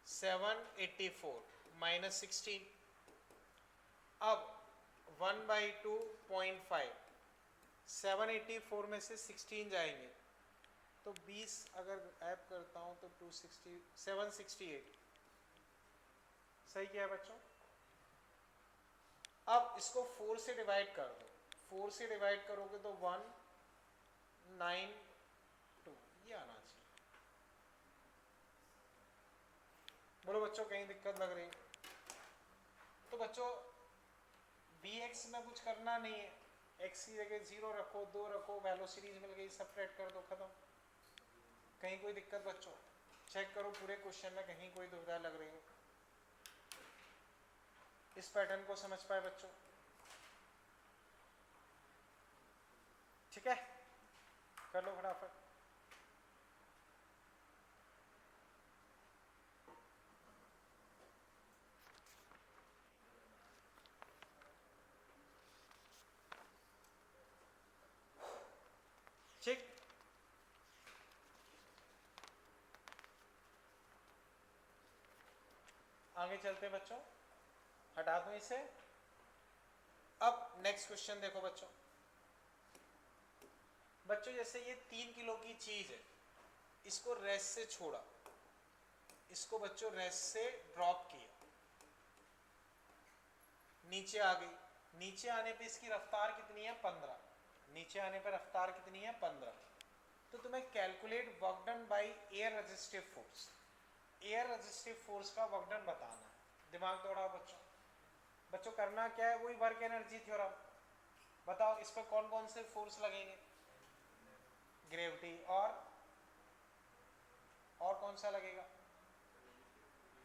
784 माइनस 16। अब 1/2.5, 784 में से 16 जाएंगे तो 20 अगर ऐड करता हूं तो 260 768। सही क्या है बच्चों? अब इसको 4 से डिवाइड कर दो, 4 से डिवाइड करोगे तो 192 ये आना चाहिए। बोलो बच्चों कहीं दिक्कत लग रही? तो बच्चों vx में कुछ करना नहीं है, x की जगह 0 रखो, 2 रखो, वेलोसिटीज मिल गई, सबट्रैक्ट कर दो, खत्म। कहीं कोई दिक्कत बच्चों? चेक करो पूरे क्वेश्चन में कहीं कोई दुविधा लग रही हो? इस पैटर्न को समझ पाए बच्चों? ठीक है, कर लो फटाफट। ठीक, आगे चलते बच्चों, हटा दो इसे। अब नेक्स्ट क्वेश्चन देखो बच्चों। बच्चों जैसे ये 3 किलो की चीज है, इसको रेस्ट से छोड़ा, इसको बच्चों रेस्ट से ड्रॉप किया, नीचे आ गई। नीचे आने पे इसकी रफ्तार कितनी है? 15। नीचे आने पे रफ्तार कितनी है? 15। तो तुम्हें calculate work done by air resistive force, air resistive force का वर्क डन बताना है। दिमाग दौड़ाओ बच्चों। बच्चों करना क्या है? वही वर्क एनर्जी थ्योरम। बताओ इस पर कौन कौन से फोर्स लगेंगे? ग्रेविटी और कौन सा लगेगा?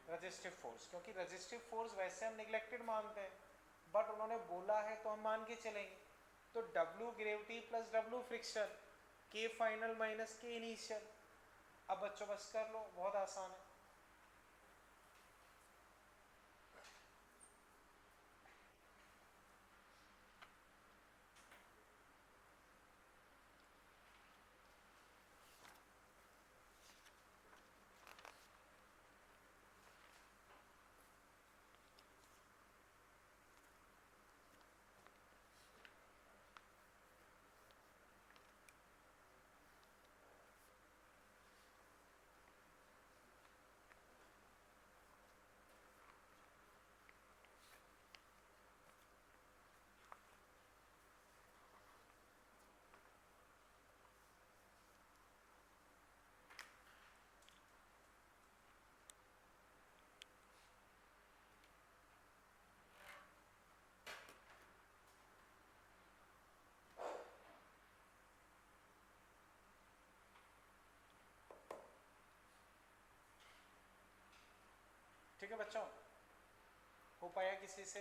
रेजिस्टिव फोर्स, क्योंकि रेजिस्टिव फोर्स वैसे हम निगलेक्टेड मानते हैं, बट उन्होंने बोला है तो हम मान के चलेंगे। तो W gravity plus W friction, K final minus K initial. अब बच्चों बस कर लो, बहुत आसान है। ठीक है बच्चों, हो पाया किसी से?